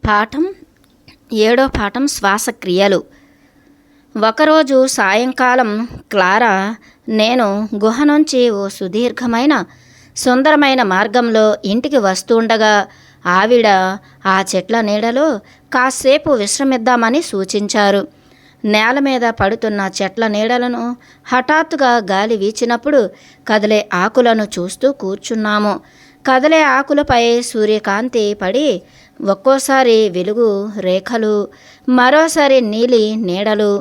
పాఠం 7 శ్వాసక్రియలు. ఒకరోజు సాయంకాలం క్లారా నేను గుహ నుంచి ఓ సుదీర్ఘమైన సుందరమైన మార్గంలో ఇంటికి వస్తుండగా ఆవిడ ఆ చెట్ల నీడలో కాసేపు విశ్రమిద్దామని సూచించారు. నేల మీద పడుతున్న చెట్ల నీడలను హఠాత్తుగా గాలి వీచినప్పుడు కదిలే ఆకులను చూస్తూ కూర్చున్నాము. కదిలే ఆకులపై సూర్యకాంతి పడి ఒక్కోసారి వెలుగు రేఖలు, మరోసారి నీలి నీడలు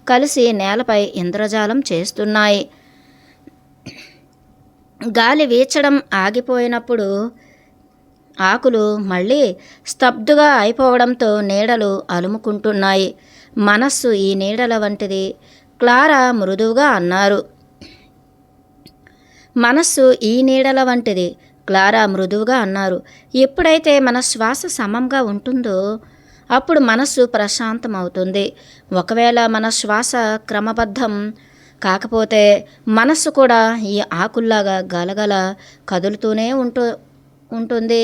కలిసి నేలపై ఇంద్రజాలం చేస్తున్నాయి. గాలి వీచడం ఆగిపోయినప్పుడు ఆకులు మళ్ళీ స్తబ్దుగా అయిపోవడంతో నీడలు అలుముకుంటున్నాయి. మనస్సు ఈ నీడల వంటిది, క్లారా మృదువుగా అన్నారు. మనస్సు ఈ నీడల వంటిది, క్లారా మృదువుగా అన్నారు. ఎప్పుడైతే మన శ్వాస సమంగా ఉంటుందో అప్పుడు మనస్సు ప్రశాంతమవుతుంది. ఒకవేళ మన శ్వాస క్రమబద్ధం కాకపోతే మనస్సు కూడా ఈ ఆకుల్లాగా గలగల కదులుతూనే ఉంటుంది.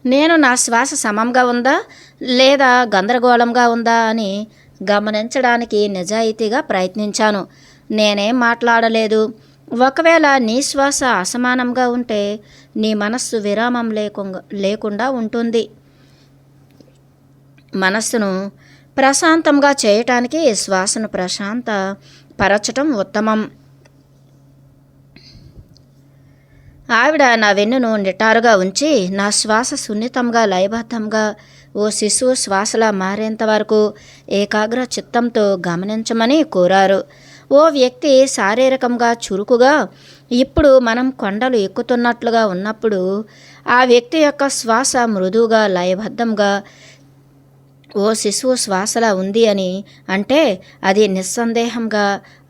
నేను నా శ్వాస సమంగా ఉందా లేదా గందరగోళంగా ఉందా అని గమనించడానికి నిజాయితీగా ప్రయత్నించాను. నేనేం మాట్లాడలేదు. ఒకవేళ నీ శ్వాస అసమానంగా ఉంటే నీ మనస్సు విరామం లేకుండా ఉంటుంది. మనస్సును ప్రశాంతంగా చేయటానికి శ్వాసను ప్రశాంతపరచటం ఉత్తమం. ఆవిడ నా వెన్నును నిటారుగా ఉంచి నా శ్వాస సున్నితంగా లయబద్ధంగా ఓ శిశువు శ్వాసలా మారేంత వరకు ఏకాగ్ర చిత్తంతో గమనించమని కోరారు. ఓ వ్యక్తి శారీరకంగా చురుకుగా ఇప్పుడు మనం కొండలు ఎక్కుతున్నట్లుగా ఉన్నప్పుడు ఆ వ్యక్తి యొక్క శ్వాస మృదువుగా లయబద్ధంగా ఓ శిశువు శ్వాసలా ఉంది అని అంటే అది నిస్సందేహంగా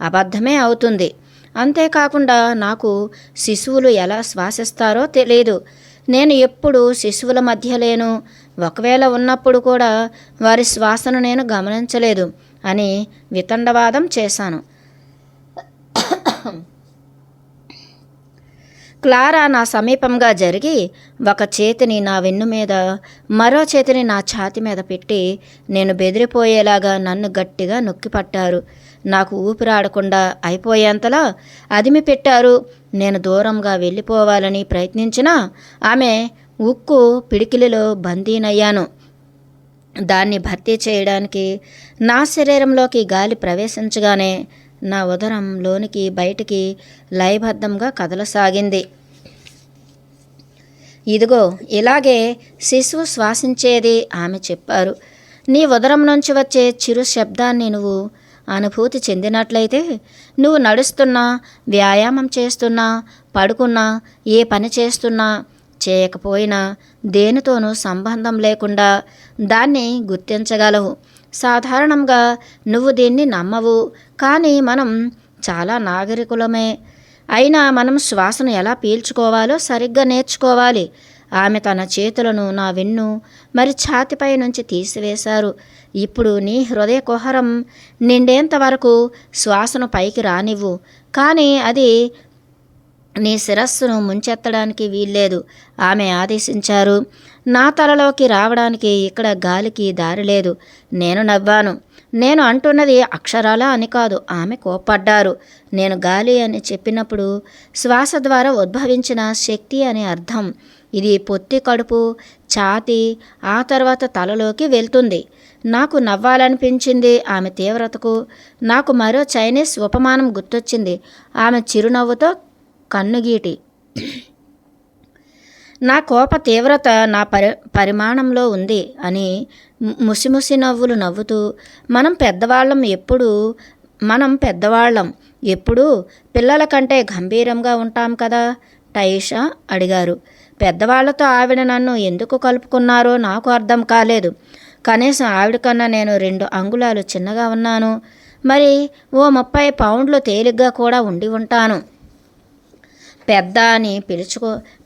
అబద్ధమే అవుతుంది. అంతేకాకుండా నాకు శిశువులు ఎలా శ్వాసిస్తారో తెలియదు. నేను ఎప్పుడు శిశువుల మధ్య లేను. ఒకవేళ ఉన్నప్పుడు కూడా వారి శ్వాసను నేను గమనించలేదు అని వితండవాదం చేశాను. క్లారా నా సమీపంగా జరిగి ఒక చేతిని నా వెన్ను మీద, మరో చేతిని నా ఛాతి మీద పెట్టి నేను బెదిరిపోయేలాగా నన్ను గట్టిగా నొక్కిపట్టారు. నాకు ఊపిరాడకుండా అయిపోయేంతలా అదిమి పెట్టారు. నేను దూరంగా వెళ్ళిపోవాలని ప్రయత్నించినా ఆమె ఉక్కు పిడికిలిలో బందీనయ్యాను. దాన్ని భర్తీ చేయడానికి నా శరీరంలోకి గాలి ప్రవేశించగానే నా ఉదరం లోనికి బయటికి లయబద్ధంగా కదలసాగింది. ఇదిగో ఇలాగే శిశువు శ్వాసించేది ఆమె చెప్పారు. నీ ఉదరం నుంచి వచ్చే చిరు శబ్దాన్ని నువ్వు అనుభూతి చెందినట్లయితే నువ్వు నడుస్తున్నా, వ్యాయామం చేస్తున్నా, పడుకున్నా, ఏ పని చేస్తున్నా చేయకపోయినా దేనితోనూ సంబంధం లేకుండా దాన్ని గుర్తించగలవు. సాధారణంగా నువ్వు దీన్ని నమ్మవు, కానీ మనం చాలా నాగరికులమే. అయినా మనం శ్వాసను ఎలా పీల్చుకోవాలో సరిగ్గా నేర్చుకోవాలి. ఆమె తన చేతులను నా వెన్ను మరి ఛాతిపై నుంచి తీసివేశారు. ఇప్పుడు నీ హృదయ కుహరం నిండేంత వరకు శ్వాసను పైకి రానివ్వు, కానీ అది నీ శిరస్సును ముంచెత్తడానికి వీల్లేదు ఆమె ఆదేశించారు. నా తలలోకి రావడానికి ఇక్కడ గాలికి దారి లేదు. నేను నవ్వాను. నేను అంటున్నది అక్షరాలా అని కాదు. ఆమె కోప్పడ్డారు. నేను గాలి అని చెప్పినప్పుడు శ్వాస ద్వారా ఉద్భవించిన శక్తి అని అర్థం. ఇది పొత్తి కడుపు, ఛాతీ, ఆ తర్వాత తలలోకి వెళ్తుంది. నాకు నవ్వాలనిపించింది ఆమె తీవ్రతకు. నాకు మరో చైనీస్ ఉపమానం గుర్తొచ్చింది. ఆమె చిరునవ్వుతో కన్నుగీటి. నా కోప తీవ్రత నా పరిమాణంలో ఉంది అని ముసిముసి నవ్వులు నవ్వుతూ మనం పెద్దవాళ్ళం ఎప్పుడూ పిల్లల కంటే గంభీరంగా ఉంటాం కదా టైషా అడిగారు. పెద్దవాళ్లతో ఆవిడ నన్ను ఎందుకు కలుపుకున్నారో నాకు అర్థం కాలేదు. కనీసం ఆవిడ కన్నా నేను 2 అంగుళాలు చిన్నగా ఉన్నాను. మరి ఓ 30 పౌండ్లు తేలిగ్గా కూడా ఉండి ఉంటాను. పెద్ద అని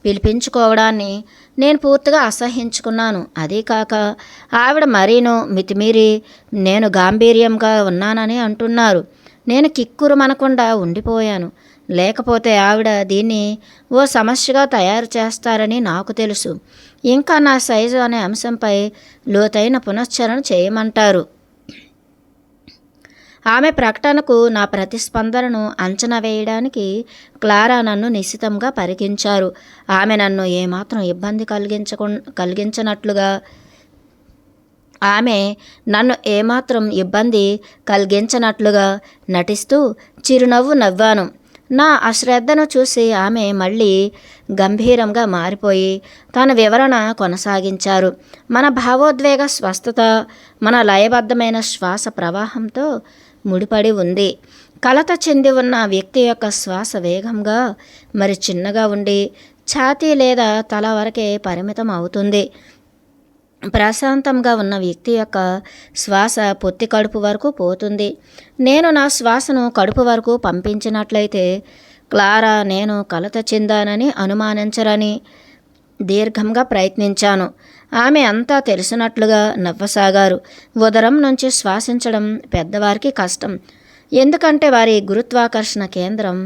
పిలిపించుకోవడాన్ని నేను పూర్తిగా అసహ్యించుకున్నాను. అదీ కాక ఆవిడ మరీను మితిమీరి నేను గాంభీర్యంగా ఉన్నానని అంటున్నారు. నేను కిక్కురుమనకుండా ఉండిపోయాను. లేకపోతే ఆవిడ దీన్ని ఓ సమస్యగా తయారు చేస్తారని నాకు తెలుసు. ఇంకా నా సైజు అనే అంశంపై లోతైన పునశ్చరణ చేయమంటారు. ఆమె ప్రకటనకు నా ప్రతిస్పందనను అంచనా వేయడానికి క్లారా నన్ను నిశితంగా పరికించారు. ఆమె నన్ను ఏమాత్రం ఇబ్బంది కలిగించనట్లుగా నటిస్తూ చిరునవ్వు నవ్వాను. నా అశ్రద్ధను చూసి ఆమె మళ్ళీ గంభీరంగా మారిపోయి తన వివరణ కొనసాగించారు. మన భావోద్వేగ స్వస్థత మన లయబద్ధమైన శ్వాస ప్రవాహంతో ముడిపడి ఉంది. కలత చెంది ఉన్న వ్యక్తి యొక్క శ్వాస వేగంగా మరి చిన్నగా ఉండి ఛాతీ లేదా తల వరకే పరిమితం అవుతుంది. ప్రశాంతంగా ఉన్న వ్యక్తి యొక్క శ్వాస పొత్తి కడుపు వరకు పోతుంది. నేను నా శ్వాసను కడుపు వరకు పంపించినట్లయితే క్లారా నేను కలత చెందానని అనుమానించరని దీర్ఘంగా ప్రయత్నించాను. ఆమె అంతా తెలిసినట్లుగా నవ్వసాగారు. ఉదరం నుంచి శ్వాసించడం పెద్దవారికి కష్టం, ఎందుకంటే వారి గురుత్వాకర్షణ కేంద్రం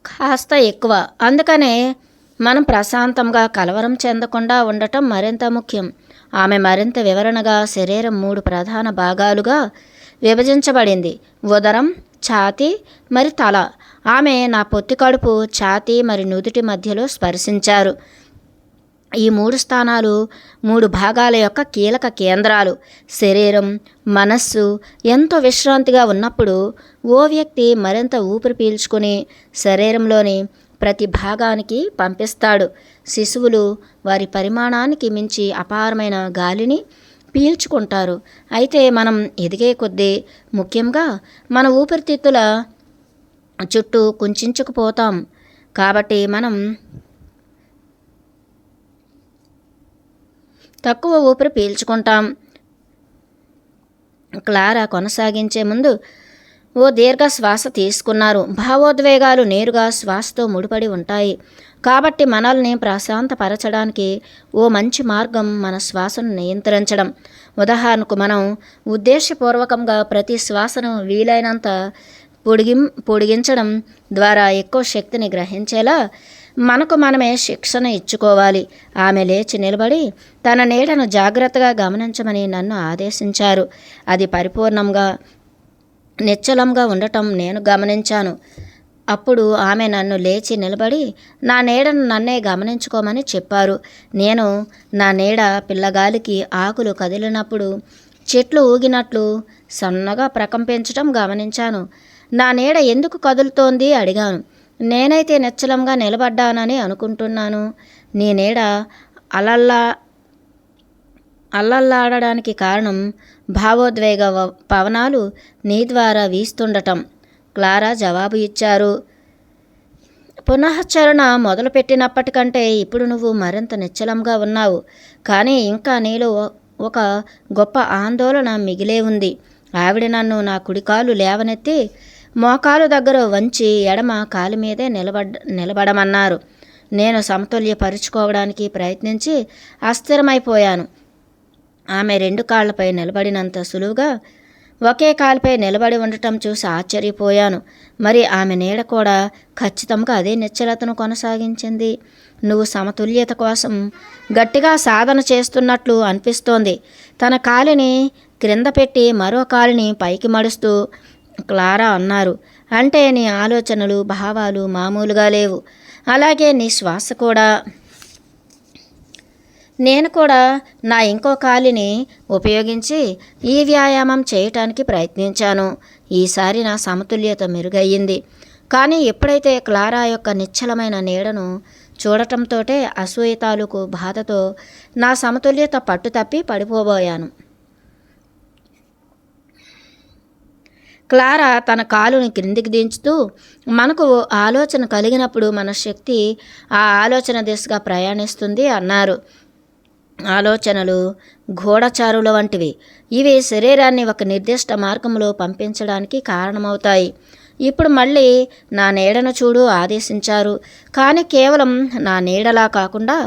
కాస్త ఎక్కువ. అందుకనే మనం ప్రశాంతంగా కలవరం చెందకుండా ఉండటం మరింత ముఖ్యం. ఆమె మరింత వివరణగా శరీరం 3 ప్రధాన భాగాలుగా విభజించబడింది: ఉదరం, ఛాతీ మరి తల. ఆమె నా పొత్తి కడుపు, ఛాతీ మరి నుదుటి మధ్యలో స్పర్శించారు. ఈ 3 స్థానాలు 3 భాగాల యొక్క కీలక కేంద్రాలు. శరీరం, మనస్సు ఎంతో విశ్రాంతిగా ఉన్నప్పుడు ఓ వ్యక్తి మరింత ఊపిరి పీల్చుకుని శరీరంలోని ప్రతి భాగానికి పంపిస్తాడు. శిశువులు వారి పరిమాణానికి మించి అపారమైన గాలిని పీల్చుకుంటారు. అయితే మనం ఎదిగే కొద్దీ, ముఖ్యంగా మన ఊపిరితిత్తుల చుట్టూ కుంచుకుపోతాం. కాబట్టి మనం తక్కువ ఊపిరి పీల్చుకుంటాం. క్లారా కొనసాగించే ముందు ఓ దీర్ఘ శ్వాస తీసుకున్నారు. భావోద్వేగాలు నేరుగా శ్వాసతో ముడిపడి ఉంటాయి. కాబట్టి మనల్ని ప్రశాంతపరచడానికి ఓ మంచి మార్గం మన శ్వాసను నియంత్రించడం. ఉదాహరణకు, మనం ఉద్దేశపూర్వకంగా ప్రతి శ్వాసను వీలైనంత పొడిగించడం ద్వారా ఎక్కువ శక్తిని గ్రహించేలా మనకు మనమే శిక్షణ ఇచ్చుకోవాలి. ఆమె లేచి నిలబడి తన నీడను జాగ్రత్తగా గమనించమని నన్ను ఆదేశించారు. అది పరిపూర్ణంగా నిశ్చలంగా ఉండటం నేను గమనించాను. అప్పుడు ఆమె నన్ను లేచి నిలబడి నా నీడను నన్నే గమనించుకోమని చెప్పారు. నేను నా నీడ పిల్లగాలికి ఆకులు కదిలినప్పుడు చెట్లు ఊగినట్లు సన్నగా ప్రకంపించటం గమనించాను. నా నీడ ఎందుకు కదులుతోంది అడిగాను. నేనైతే నిశ్చలంగా నిలబడ్డానని అనుకుంటున్నాను. నీ నీడ అల్లల్లాడడానికి కారణం భావోద్వేగ పవనాలు నీ ద్వారా వీస్తుండటం, క్లారా జవాబు ఇచ్చారు. పునశ్చరణ మొదలుపెట్టినప్పటికంటే ఇప్పుడు నువ్వు మరింత నిశ్చలంగా ఉన్నావు. కానీ ఇంకా నీలో ఒక గొప్ప ఆందోళన మిగిలే ఉంది. ఆవిడ నన్ను నా కుడికాలు లేవనెత్తి మోకాలు దగ్గర వంచి ఎడమ కాలి మీదే నిలబడమన్నారు. నేను సమతుల్యపరుచుకోవడానికి ప్రయత్నించి అస్థిరమైపోయాను. ఆమె 2 కాళ్లపై నిలబడినంత సులువుగా ఒకే కాలుపై నిలబడి ఉండటం చూసి ఆశ్చర్యపోయాను. మరి ఆమె నీడ కూడా ఖచ్చితంగా అదే నిశ్చలతను కొనసాగించింది. నువ్వు సమతుల్యత కోసం గట్టిగా సాధన చేస్తున్నట్లు అనిపిస్తోంది. తన కాలిని క్రింద పెట్టి మరో కాలిని పైకి మడుస్తూ క్లారా అన్నారు. అంటే నీ ఆలోచనలు, భావాలు మామూలుగా లేవు. అలాగే నీ శ్వాస కూడా. నేను కూడా నా ఇంకో కాలిని ఉపయోగించి ఈ వ్యాయామం చేయటానికి ప్రయత్నించాను. ఈసారి నా సమతుల్యత మెరుగయ్యింది. కానీ ఎప్పుడైతే క్లారా యొక్క నిశ్చలమైన నీడను చూడటంతోటే అసూయ తాలూకు బాధతో నా సమతుల్యత పట్టుతప్పి పడిపోబోయాను. క్లారా తన కాలుని క్రిందికి దించుతూ, మనకు ఆలోచన కలిగినప్పుడు మన శక్తి ఆ ఆలోచన దిశగా ప్రయాణిస్తుంది అన్నారు. ఆలోచనలు గూఢచారుల వంటివి. ఇవి శరీరాన్ని ఒక నిర్దిష్ట మార్గంలో పంపించడానికి కారణమవుతాయి. ఇప్పుడు మళ్ళీ నా నీడను చూడు ఆదేశించారు. కానీ కేవలం నా నీడలా కాకుండా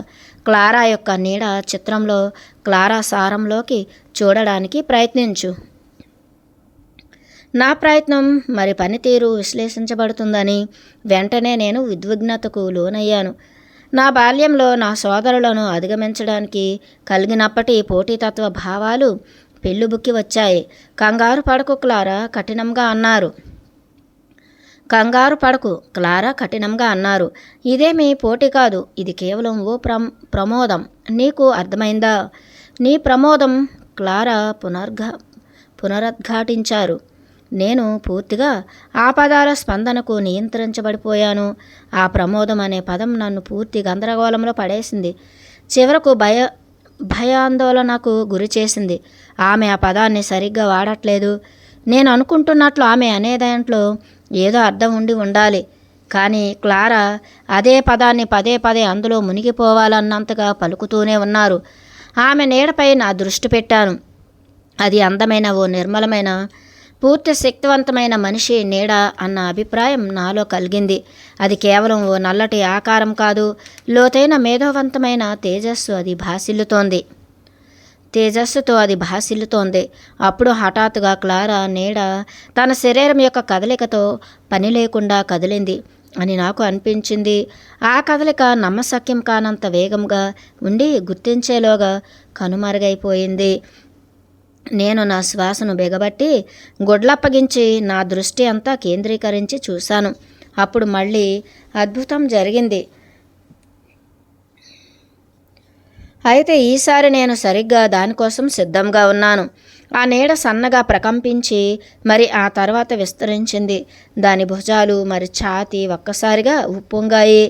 క్లారా యొక్క నీడ చిత్రంలో క్లారా సారంలోకి చూడడానికి ప్రయత్నించు. నా ప్రయత్నం మరి పనితీరు విశ్లేషించబడుతుందని వెంటనే నేను ఉద్విగ్నతకు లోనయ్యాను. నా బాల్యంలో నా సోదరులను అధిగమించడానికి కలిగినప్పటి పోటీతత్వ భావాలు పెళ్ళుబుక్కి వచ్చాయి. కంగారు పడకు క్లారా కఠినంగా అన్నారు. కంగారు పడకు క్లారా కఠినంగా అన్నారు. ఇదేమీ పోటీ కాదు, ఇది కేవలం ఓ ప్రమోదం. నీకు అర్థమైందా? నీ ప్రమోదం క్లారా పునరుద్ఘాటించారు. నేను పూర్తిగా ఆ పదాల స్పందనకు నియంత్రించబడిపోయాను. ఆ ప్రమోదం అనే పదం నన్ను పూర్తి గందరగోళంలో పడేసింది. చివరకు భయాందోళనకు గురి చేసింది. ఆమె ఆ పదాన్ని సరిగ్గా వాడట్లేదు. నేను అనుకుంటున్నట్లు ఆమె అనే దాంట్లో ఏదో అర్థం ఉండాలి. కానీ క్లారా అదే పదాన్ని పదే పదే అందులో మునిగిపోవాలన్నంతగా పలుకుతూనే ఉన్నారు. ఆమె నీడపై నా దృష్టి పెట్టాను. అది అందమైన ఓ నిర్మలమైన పూర్తి శక్తివంతమైన మనిషి నీడ అన్న అభిప్రాయం నాలో కలిగింది. అది కేవలం ఓ నల్లటి ఆకారం కాదు, లోతైన మేధోవంతమైన తేజస్సుతో అది భాసిల్లుతోంది. అప్పుడు హఠాత్తుగా క్లారా నీడ తన శరీరం యొక్క కదలికతో పని లేకుండా కదిలింది అని నాకు అనిపించింది. ఆ కదలిక నమ్మశక్యం కానంత వేగంగా ఉండి గుర్తించేలోగా కనుమరుగైపోయింది. నేను నా శ్వాసను బిగబట్టి గొడ్లప్పగించి నా దృష్టి అంతా కేంద్రీకరించి చూశాను. అప్పుడు మళ్ళీ అద్భుతం జరిగింది. అయితే ఈసారి నేను సరిగ్గా దానికోసం సిద్ధంగా ఉన్నాను. ఆ నీడ సన్నగా ప్రకంపించి మరి ఆ తర్వాత విస్తరించింది. దాని భుజాలు మరి ఛాతీ ఒక్కసారిగా ఉప్పొంగాయి.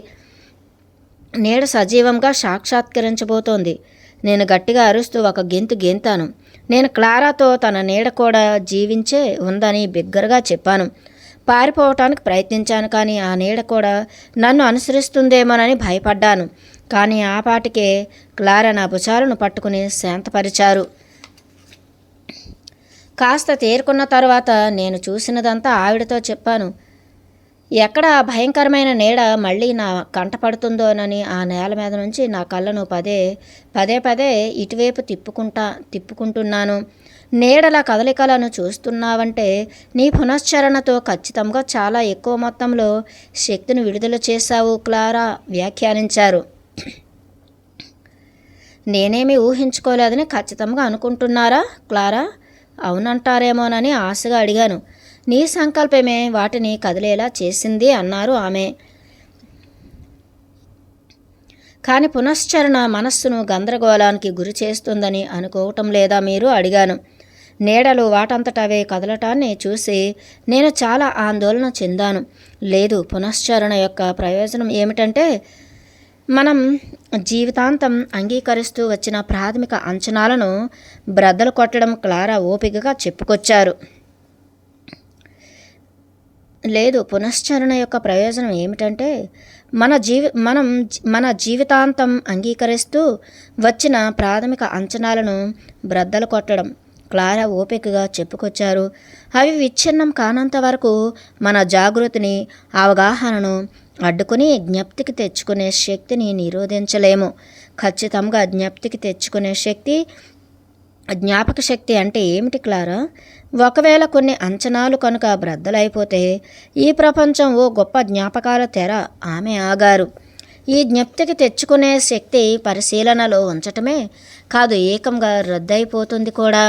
నీడ సజీవంగా సాక్షాత్కరించబోతోంది. నేను గట్టిగా అరుస్తూ ఒక గెంతాను. నేను క్లారాతో తన నీడ కూడా జీవించే ఉందని బిగ్గరగా చెప్పాను. పారిపోవటానికి ప్రయత్నించాను, కానీ ఆ నీడ కూడా నన్ను అనుసరిస్తుందేమోనని భయపడ్డాను. కానీ ఆ పాటికే క్లారా నా భుజాలను పట్టుకుని శాంతపరిచారు. కాస్త తేరుకున్న తర్వాత నేను చూసినదంతా ఆవిడతో చెప్పాను. ఎక్కడ ఆ భయంకరమైన నీడ మళ్ళీ నా కంట పడుతుందోనని ఆ నేల మీద నుంచి నా కళ్ళను పదే ఇటువైపు తిప్పుకుంటున్నాను. నీడల కదలికలను చూస్తున్నావంటే నీ పునశ్చరణతో ఖచ్చితంగా చాలా ఎక్కువ మొత్తంలో శక్తిని విడుదల చేశావు, క్లారా వ్యాఖ్యానించారు. నేనేమీ ఊహించుకోలేదని ఖచ్చితంగా అనుకుంటున్నారా క్లారా? అవునంటారేమోనని ఆశగా అడిగాను. నీ సంకల్పమే వాటిని కదిలేలా చేసింది అన్నారు ఆమె. కానీ పునశ్చరణ మనస్సును గందరగోళానికి గురి చేస్తుందని అనుకోవటం లేదా మీరు అడిగాను. నీడలు వాటంతటవే కదలటాన్ని చూసి నేను చాలా ఆందోళన చెందాను. లేదు, పునశ్చరణ యొక్క ప్రయోజనం ఏమిటంటే మనం జీవితాంతం అంగీకరిస్తూ వచ్చిన ప్రాథమిక అంచనాలను బ్రద్దలు కొట్టడం, క్లారా ఓపికగా చెప్పుకొచ్చారు. లేదు, పునశ్చరణ యొక్క ప్రయోజనం ఏమిటంటే మనం మన జీవితాంతం అంగీకరిస్తూ వచ్చిన ప్రాథమిక అంచనాలను బ్రద్దలు కొట్టడం, క్లారా ఓపికగా చెప్పుకొచ్చారు. అవి విచ్ఛిన్నం కానంత వరకు మన జాగృతిని, అవగాహనను అడ్డుకుని జ్ఞప్తికి తెచ్చుకునే శక్తిని నిరోధించలేము. ఖచ్చితంగా జ్ఞప్తికి తెచ్చుకునే శక్తి, జ్ఞాపక శక్తి అంటే ఏమిటి క్లారా? ఒకవేళ కొన్ని అంచనాలు కనుక బ్రద్దలైపోతే ఈ ప్రపంచం ఓ గొప్ప జ్ఞాపకాల తెర. ఆమె ఆగారు. ఈ జ్ఞప్తికి తెచ్చుకునే శక్తి పరిశీలనలో ఉంచటమే కాదు, ఏకంగా రద్దయిపోతుంది కూడా.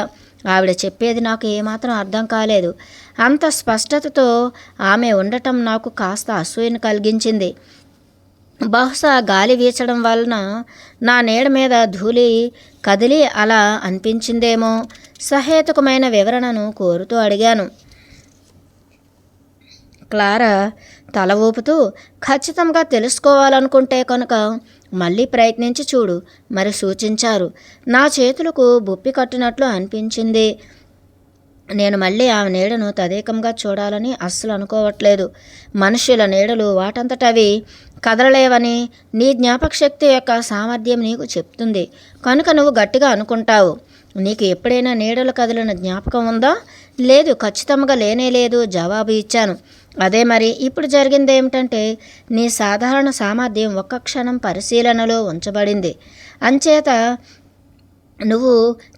ఆవిడ చెప్పేది నాకు ఏమాత్రం అర్థం కాలేదు. అంత స్పష్టతతో ఆమె ఉండటం నాకు కాస్త అసూయను కలిగించింది. బహుశా గాలి వీచడం వలన నా నీడ మీద ధూళి కదిలి అలా అనిపించిందేమో. సహేతుకమైన వివరణను కోరుతూ అడిగాను. క్లారా తల ఊపుతూ, ఖచ్చితంగా తెలుసుకోవాలనుకుంటే కనుక మళ్ళీ ప్రయత్నించి చూడు మరి సూచించారు. నా చేతులకు బొప్పి కట్టినట్లు అనిపించింది. నేను మళ్ళీ ఆ నీడను తదేకంగా చూడాలని అస్సలు అనుకోవట్లేదు. మనుషుల నీడలు వాటంతటవి కదలలేవని నీ జ్ఞాపకశక్తి యొక్క సామర్థ్యం నీకు చెప్తుంది కనుక నువ్వు గట్టిగా అనుకుంటావు. నీకు ఎప్పుడైనా నీడలు కదిలిన జ్ఞాపకం ఉందా? లేదు, ఖచ్చితంగా లేనే లేదు జవాబు ఇచ్చాను. అదే మరి ఇప్పుడు జరిగింది ఏమిటంటే నీ సాధారణ సామర్థ్యం ఒక్క క్షణం పరిశీలనలో ఉంచబడింది. అంచేత నువ్వు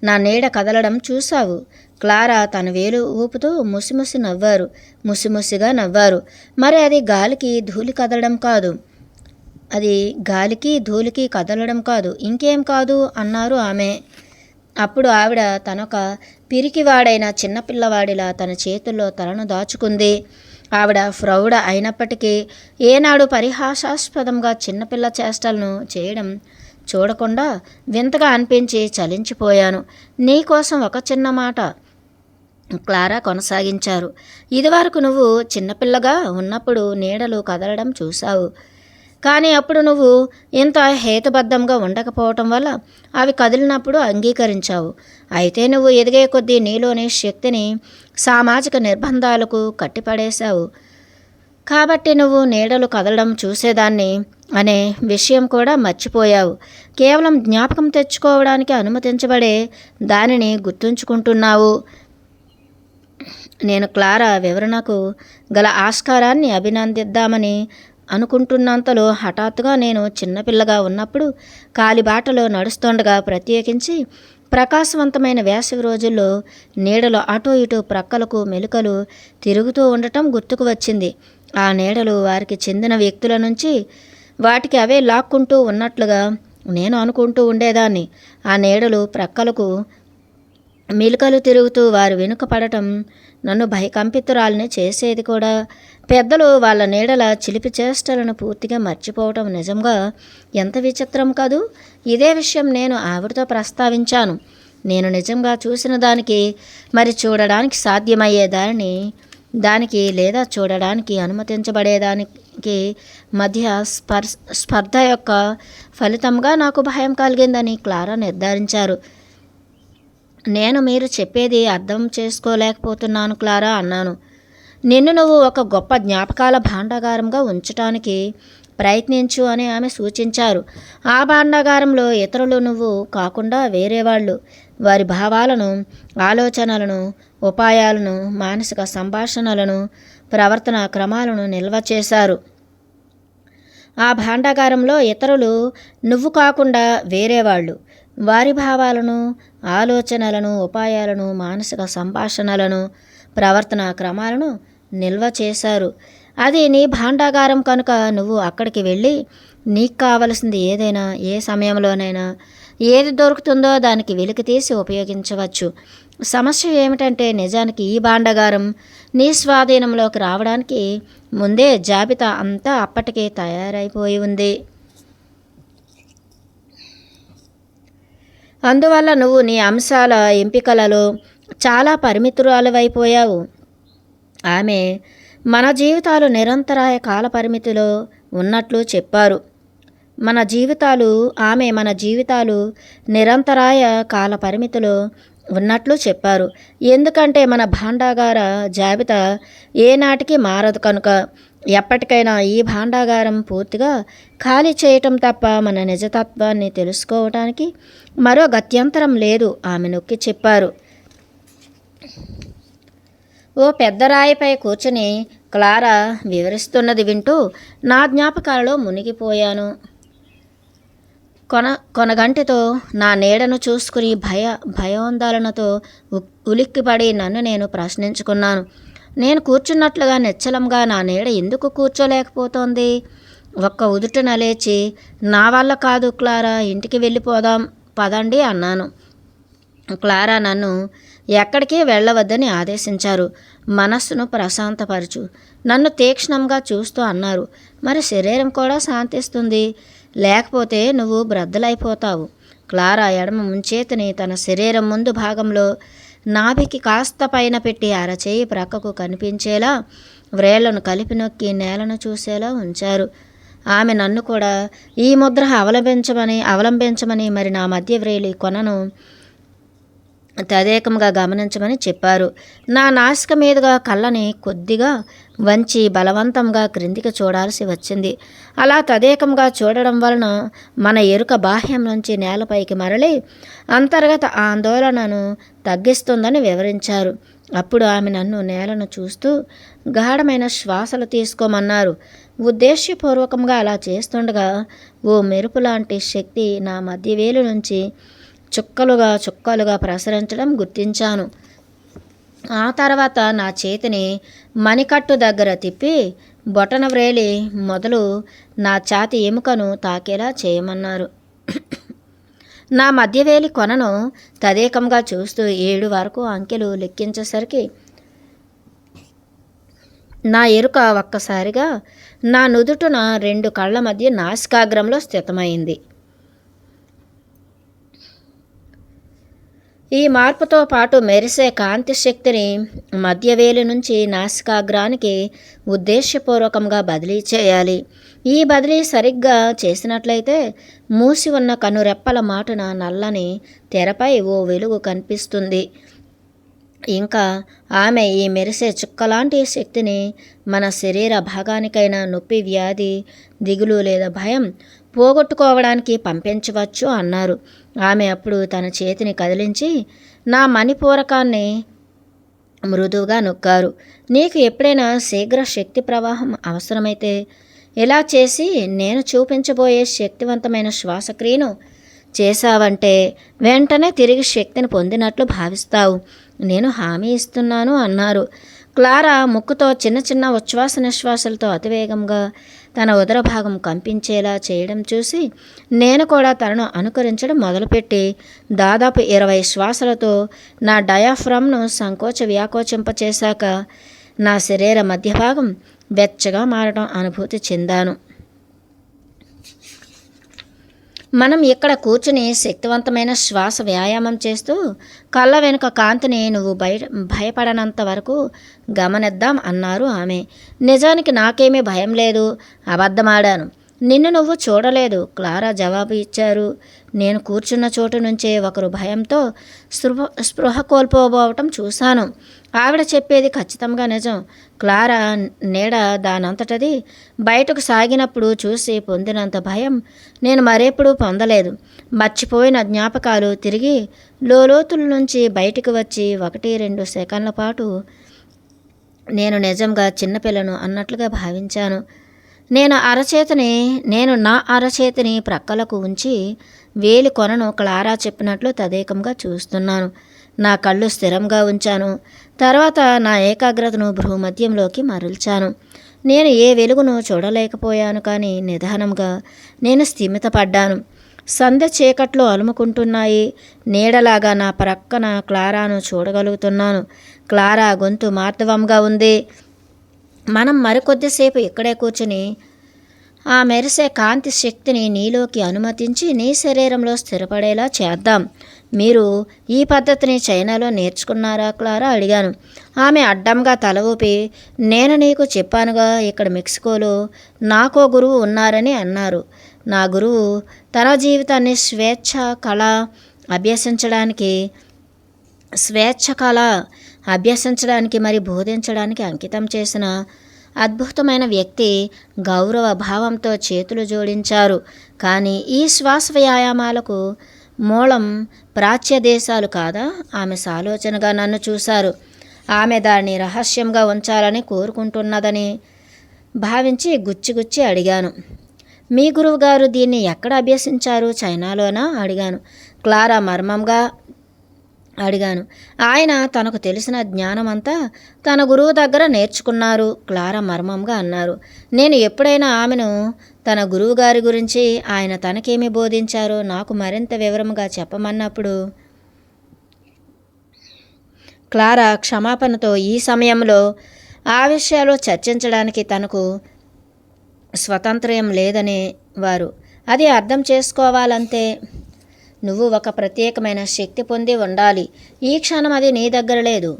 నా నీడ కదలడం చూశావు. క్లారా తన వేలు ఊపుతూ ముసిముసిగా నవ్వారు. మరి అది గాలికి ధూళికి కదలడం కాదు, ఇంకేం కాదు అన్నారు ఆమె. అప్పుడు ఆవిడ తనొక పిరికివాడైన చిన్నపిల్లవాడిలా తన చేతుల్లో తలను దాచుకుంది. ఆవిడ ప్రౌఢ అయినప్పటికీ ఏనాడు పరిహాసాస్పదంగా చిన్నపిల్ల చేష్టలను చేయడం చూడకుండా వింతగా అనిపించి చలించిపోయాను. నీకోసం ఒక చిన్న మాట, క్లారా కొనసాగించారు. ఇదివరకు నువ్వు చిన్నపిల్లగా ఉన్నప్పుడు నీడలు కదలడం చూశావు. కానీ అప్పుడు నువ్వు ఇంత హేతుబద్ధంగా ఉండకపోవటం వల్ల అవి కదిలినప్పుడు అంగీకరించావు. అయితే నువ్వు ఎదిగే కొద్దీ నీలోని శక్తిని సామాజిక నిర్బంధాలకు కట్టిపడేశావు. కాబట్టి నువ్వు నీడలు కదలడం చూసేదాన్ని అనే విషయం కూడా మర్చిపోయావు. కేవలం జ్ఞాపకం తెచ్చుకోవడానికి అనుమతించబడే దానిని గుర్తుంచుకుంటున్నావు. నేను క్లారా వివరణకు గల ఆస్కారాన్ని అభినందిద్దామని అనుకుంటున్నంతలో హఠాత్తుగా నేను చిన్నపిల్లగా ఉన్నప్పుడు కాలిబాటలో నడుస్తుండగా, ప్రత్యేకించి ప్రకాశవంతమైన వేసవి రోజుల్లో నీడలు అటూ ఇటూ ప్రక్కలకు మెలికలు తిరుగుతూ ఉండటం గుర్తుకు వచ్చింది. ఆ నీడలు వారికి చెందిన వ్యక్తుల నుంచి వాటికి అవే లాక్కుంటూ ఉన్నట్లుగా నేను అనుకుంటూ ఉండేదాన్ని. ఆ నీడలు ప్రక్కలకు మెలికలు తిరుగుతూ వారు వెనుక పడటం నన్ను భయకంపితురాల్ని చేసేది కూడా. పెద్దలు వాళ్ళ నీడల చిలిపి చేష్టలను పూర్తిగా మర్చిపోవటం నిజంగా ఎంత విచిత్రం కదూ. ఇదే విషయం నేను ఆవిడతో ప్రస్తావించాను. నేను నిజంగా చూసిన దానికి మరి చూడడానికి సాధ్యమయ్యే దానికి లేదా చూడడానికి అనుమతించబడేదానికి మధ్య స్పర్ధ యొక్క ఫలితంగా నాకు భయం కలిగిందని క్లారా నిర్ధారించారు. నేను మీరు చెప్పేది అర్థం చేసుకోలేకపోతున్నాను క్లారా అన్నాను. నిన్ను నువ్వు ఒక గొప్ప జ్ఞాపకాల భాండాగారంగా ఉంచటానికి ప్రయత్నించు అని ఆమె సూచించారు. ఆ భాండాగారంలో ఇతరులు నువ్వు కాకుండా వేరేవాళ్ళు వారి భావాలను, ఆలోచనలను, ఉపాయాలను, మానసిక సంభాషణలను, ప్రవర్తన క్రమాలను నిల్వ చేశారు. ఆ భాండాగారంలో ఇతరులు నువ్వు కాకుండా వేరేవాళ్ళు వారి భావాలను, ఆలోచనలను, ఉపాయాలను, మానసిక సంభాషణలను, ప్రవర్తన క్రమాలను నిల్వ చేశారు. అది నీ భాండాగారం కనుక నువ్వు అక్కడికి వెళ్ళి నీకు కావలసింది ఏదైనా ఏ సమయంలోనైనా ఏది దొరుకుతుందో దానికి వెలికి తీసి ఉపయోగించవచ్చు. సమస్య ఏమిటంటే నిజానికి ఈ భాండాగారం నీ స్వాధీనంలోకి రావడానికి ముందే జాబితా అంతా అప్పటికే తయారైపోయి ఉంది. అందువల్ల నువ్వు నీ అంశాల ఎంపికలలో చాలా పరిమితురాలవైపోయావు. ఆమె మన జీవితాలు నిరంతరాయ కాల పరిమితిలో ఉన్నట్లు చెప్పారు. మన జీవితాలు నిరంతరాయ కాల పరిమితిలో ఉన్నట్లు చెప్పారు. ఎందుకంటే మన భాండాగార జాబితా ఏనాటికి మారదు కనుక. ఎప్పటికైనా ఈ భాండాగారం పూర్తిగా ఖాళీ చేయటం తప్ప మన నిజతత్వాన్ని తెలుసుకోవటానికి మరో గత్యంతరం లేదు ఆమె నొక్కి చెప్పారు. ఓ పెద్ద రాయిపై కూర్చుని క్లారా వివరిస్తున్నది వింటూ నా జ్ఞాపకాలలో మునిగిపోయాను. కొనగంటితో నా నీడను చూసుకుని భయోందోళనతో ఉలిక్కిపడి నన్ను నేను ప్రశ్నించుకున్నాను. నేను కూర్చున్నట్లుగా నిశ్చలంగా నా నీడ ఎందుకు కూర్చోలేకపోతోంది? ఒక్క ఉదుటున లేచి నా వల్ల కాదు క్లారా, ఇంటికి వెళ్ళిపోదాం పదండి అన్నాను. క్లారా నన్ను ఎక్కడికి వెళ్ళవద్దని ఆదేశించారు. మనస్సును ప్రశాంతపరచు నన్ను తీక్షణంగా చూస్తూ అన్నారు. మరి శరీరం కూడా శాంతిస్తుంది, లేకపోతే నువ్వు బ్రద్దలైపోతావు. క్లారా ఎడమ ముంచేతిని తన శరీరం ముందు భాగంలో నాభికి కాస్త పైన పెట్టి అరచేయి ప్రక్కకు కనిపించేలా వ్రేళ్లను కలిపి నొక్కి నేలను చూసేలా ఉంచారు. ఆమె నన్ను కూడా ఈ ముద్ర అవలంబించమని మరి నా మధ్య వ్రేలి కొనను తదేకంగా గమనించమని చెప్పారు. నా నాసిక మీదుగా కళ్ళని కొద్దిగా వంచి బలవంతంగా క్రిందికి చూడాల్సి వచ్చింది. అలా తదేకంగా చూడడం వలన మన ఎరుక బాహ్యం నుంచి నేలపైకి మరలి అంతర్గత ఆందోళనను తగ్గిస్తుందని వివరించారు. అప్పుడు ఆమె నన్ను నేలను చూస్తూ గాఢమైన శ్వాసలు తీసుకోమన్నారు. ఉద్దేశ్యపూర్వకంగా అలా చేస్తుండగా ఓ మెరుపు లాంటి శక్తి నా మధ్యవేలు నుంచి చుక్కలుగా చుక్కలుగా ప్రసరించడం గుర్తించాను. ఆ తర్వాత నా చేతిని మణికట్టు దగ్గర తిప్పి బొటన వ్రేలి మొదలు నా ఛాతి ఎముకను తాకేలా చేయమన్నారు. నా మధ్యవేలి కొనను తదేకంగా చూస్తూ 7 వరకు అంకెలు లెక్కించేసరికి నా ఎరుక ఒక్కసారిగా నా నుదుటున 2 కళ్ళ మధ్య నాసికాగ్రంలో స్థితమైంది. ఈ మార్పుతో పాటు మెరిసే కాంతి శక్తిని మధ్యవేలు నుంచి నాసికాగ్రానికి ఉద్దేశపూర్వకంగా బదిలీ చేయాలి. ఈ బదిలీ సరిగ్గా చేసినట్లయితే మూసి ఉన్న కనురెప్పల మాటున నల్లని తెరపై ఓ వెలుగు కనిపిస్తుంది. ఇంకా ఆమె ఈ మెరిసే చుక్కలాంటి శక్తిని మన శరీర భాగానికైనా నొప్పి, వ్యాధి, దిగులు లేదా భయం పోగొట్టుకోవడానికి పంపించవచ్చు అన్నారు. ఆమె అప్పుడు తన చేతిని కదిలించి నా మణిపూరకాన్ని మృదువుగా నొక్కారు. నీకు ఎప్పుడైనా శీఘ్ర శక్తి ప్రవాహం అవసరమైతే ఇలా చేసి నేను చూపించబోయే శక్తివంతమైన శ్వాసక్రియను చేశావంటే వెంటనే తిరిగి శక్తిని పొందినట్లు భావిస్తావు. నేను హామీ ఇస్తున్నాను అన్నారు. క్లారా ముక్కుతో చిన్న చిన్న ఉచ్ఛ్వాస నిశ్వాసాలతో అతివేగంగా తన ఉదర భాగం కంపించేలా చేయడం చూసి నేను కూడా తనను అనుకరించడం మొదలుపెట్టి దాదాపు 20 శ్వాసలతో నా డయాఫ్రమ్ను సంకోచ వ్యాకోచింపచేశాక నా శరీర మధ్య భాగం వెచ్చగా మారడం అనుభూతి చెందాను. మనం ఇక్కడ కూర్చుని శక్తివంతమైన శ్వాస వ్యాయామం చేస్తూ కళ్ళ వెనుక కాంతిని నువ్వు భయపడనంత వరకు గమనిద్దాం అన్నారు ఆమె. నిజానికి నాకేమీ భయం లేదు, అబద్ధమాడాను. నిన్ను నువ్వు చూడలేదు, క్లారా జవాబు ఇచ్చారు. నేను కూర్చున్న చోటు నుంచే ఒకరు భయంతో స్పృహ కోల్పోవటం చూశాను. ఆవిడ చెప్పేది ఖచ్చితంగా నిజం. క్లారా నీడ దానంతటది బయటకు సాగినప్పుడు చూసి పొందినంత భయం నేను మరెప్పుడూ పొందలేదు. మర్చిపోయిన జ్ఞాపకాలు తిరిగి లోతుల నుంచి బయటకు వచ్చి 1-2 సెకండ్ల పాటు నేను నిజంగా చిన్నపిల్లను అన్నట్లుగా భావించాను. నేను నా అరచేతిని ప్రక్కలకు ఉంచి వేలి కొనను క్లారా చెప్పినట్లు తదేకంగా చూస్తున్నాను. నా కళ్ళు స్థిరంగా ఉంచాను. తర్వాత నా ఏకాగ్రతను భ్రూమధ్యంలోకి మరల్చాను. నేను ఏ వెలుగును చూడలేకపోయాను, కానీ నిదానంగా నేను స్థిమితపడ్డాను. సంధ్య చీకట్లో అలుముకుంటున్నాయి. నీడలాగా నా ప్రక్కన క్లారాను చూడగలుగుతున్నాను. క్లారా గొంతు మార్దవంగా ఉంది. మనం మరికొద్దిసేపు ఇక్కడే కూర్చుని ఆ మెరిసే కాంతి శక్తిని నీలోకి అనుమతించి నీ శరీరంలో స్థిరపడేలా చేద్దాం. మీరు ఈ పద్ధతిని చైనాలో నేర్చుకున్నారా క్లారా అడిగాను. ఆమె అడ్డంగా తల ఊపి నేను నీకు చెప్పానుగా, ఇక్కడ మెక్సికోలో నాకో గురువు ఉన్నారని అన్నారు. నా గురువు తన జీవితాన్ని స్వేచ్ఛ కళ అభ్యసించడానికి మరి బోధించడానికి అంకితం చేసిన అద్భుతమైన వ్యక్తి. గౌరవ భావంతో చేతులు జోడించారు. కానీ ఈ శ్వాస వ్యాయామాలకు మూలం ప్రాచ్య దేశాలు కాదా? ఆమె సాలోచనగా నన్ను చూశారు. ఆమె దాన్ని రహస్యంగా ఉంచాలని కోరుకుంటున్నదని భావించి గుచ్చి అడిగాను. మీ గురువుగారు దీన్ని ఎక్కడ అభ్యసించారు? చైనాలోనా అడిగాను. క్లారా మర్మంగా అడిగాను. ఆయన తనకు తెలిసిన జ్ఞానమంతా తన గురువు దగ్గర నేర్చుకున్నారు, క్లారా మర్మంగా అన్నారు. నేను ఎప్పుడైనా ఆమెను తన గురువుగారి గురించి ఆయన తనకేమి బోధించారో నాకు మరింత వివరంగా చెప్పమన్నప్పుడు క్లారా క్షమాపణతో ఈ సమయంలో ఆ విషయాలు చర్చించడానికి తనకు స్వతంత్రం లేదనేవారు. అది అర్థం చేసుకోవాలంతే. నువ్వు ఒక ప్రత్యేకమైన శక్తి పొంది ఉండాలి. ఈ క్షణం అది నీ దగ్గర లేదు.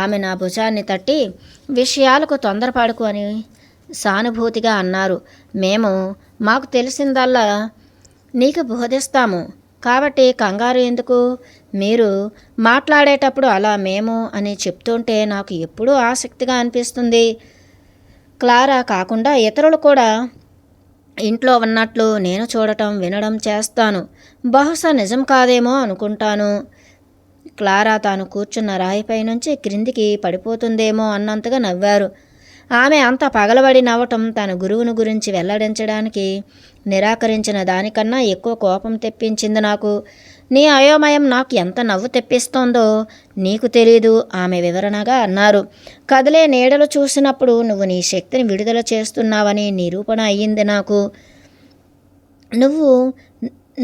ఆమె నా భుజాన్ని తట్టి విషయాలకు తొందరపడకు అని సానుభూతిగా అన్నారు. మాకు తెలిసిందల్లా నీకు బోధిస్తాము, కాబట్టి కంగారు ఎందుకు? మీరు మాట్లాడేటప్పుడు అలా మేము అని చెప్తుంటే నాకు ఎప్పుడూ ఆసక్తిగా అనిపిస్తుంది. క్లారా కాకుండా ఇతరులు కూడా ఇంట్లో ఉన్నట్లు నేను చూడటం వినడం చేస్తాను. బహుశా నిజం కాదేమో అనుకుంటాను. క్లారా తాను కూర్చున్న రాయిపై నుంచి క్రిందికి పడిపోతుందేమో అన్నంతగా నవ్వారు. ఆమె అంత పగలబడి నవ్వటం తన గురువును గురించి వెల్లడించడానికి నిరాకరించిన దానికన్నా ఎక్కువ కోపం తెప్పించింది నాకు. నీ అయోమయం నాకు ఎంత నవ్వు తెప్పిస్తోందో నీకు తెలీదు ఆమె వివరణగా అన్నారు. కదిలే నీడలు చూసినప్పుడు నువ్వు నీ శక్తిని విడుదల చేస్తున్నావని నిరూపణ అయ్యింది నాకు. నువ్వు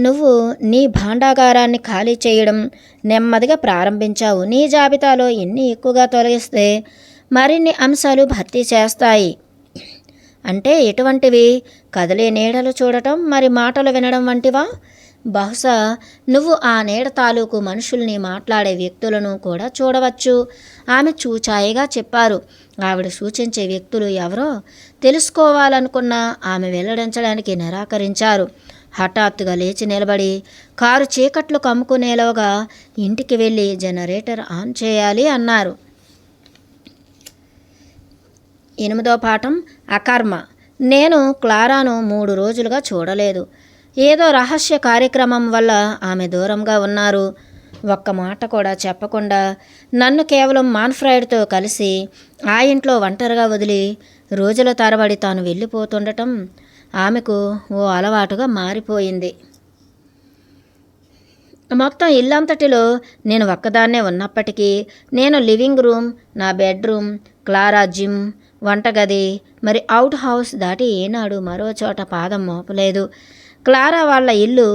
నువ్వు నీ భాండాగారాన్ని ఖాళీ చేయడం నెమ్మదిగా ప్రారంభించావు. నీ జాబితాలో ఎన్ని ఎక్కువగా తొలగిస్తే మరిన్ని అంశాలు భర్తీ చేస్తాయి. అంటే ఎటువంటివి? కదిలే నీడలు చూడటం, మరి మాటలు వినడం వంటివా? బహుశా నువ్వు ఆ నీడ తాలూకు మనుషుల్ని, మాట్లాడే వ్యక్తులను కూడా చూడవచ్చు. ఆమె చూచాయిగా చెప్పారు. ఆవిడ సూచించే వ్యక్తులు ఎవరో తెలుసుకోవాలనుకున్నా ఆమె వెల్లడించడానికి నిరాకరించారు. హఠాత్తుగా లేచి నిలబడి కారు చీకట్లు కమ్ముకునేలోగా ఇంటికి వెళ్ళి జనరేటర్ ఆన్ చేయాలి అన్నారు. 8వ పాఠం అకర్మ. నేను క్లారాను 3 రోజులుగా చూడలేదు. ఏదో రహస్య కార్యక్రమం వల్ల ఆమె దూరంగా ఉన్నారు. ఒక్క మాట కూడా చెప్పకుండా నన్ను కేవలం మాన్ఫ్రాయిడ్తో కలిసి ఆ ఇంట్లో ఒంటరిగా వదిలి రోజుల తరబడి తాను వెళ్ళిపోతుండటం ఆమెకు ఓ అలవాటుగా మారిపోయింది. మొత్తం ఇల్లంతటిలో నేను ఒక్కదాన్నే ఉన్నప్పటికీ నేను లివింగ్ రూమ్, నా బెడ్రూమ్, క్లారా జిమ్, వంటగది, మరి అవుట్ హౌస్ దాటి ఏనాడు మరో చోట పాదం మోపలేదు. క్లారా వాళ్ళ ఇల్లు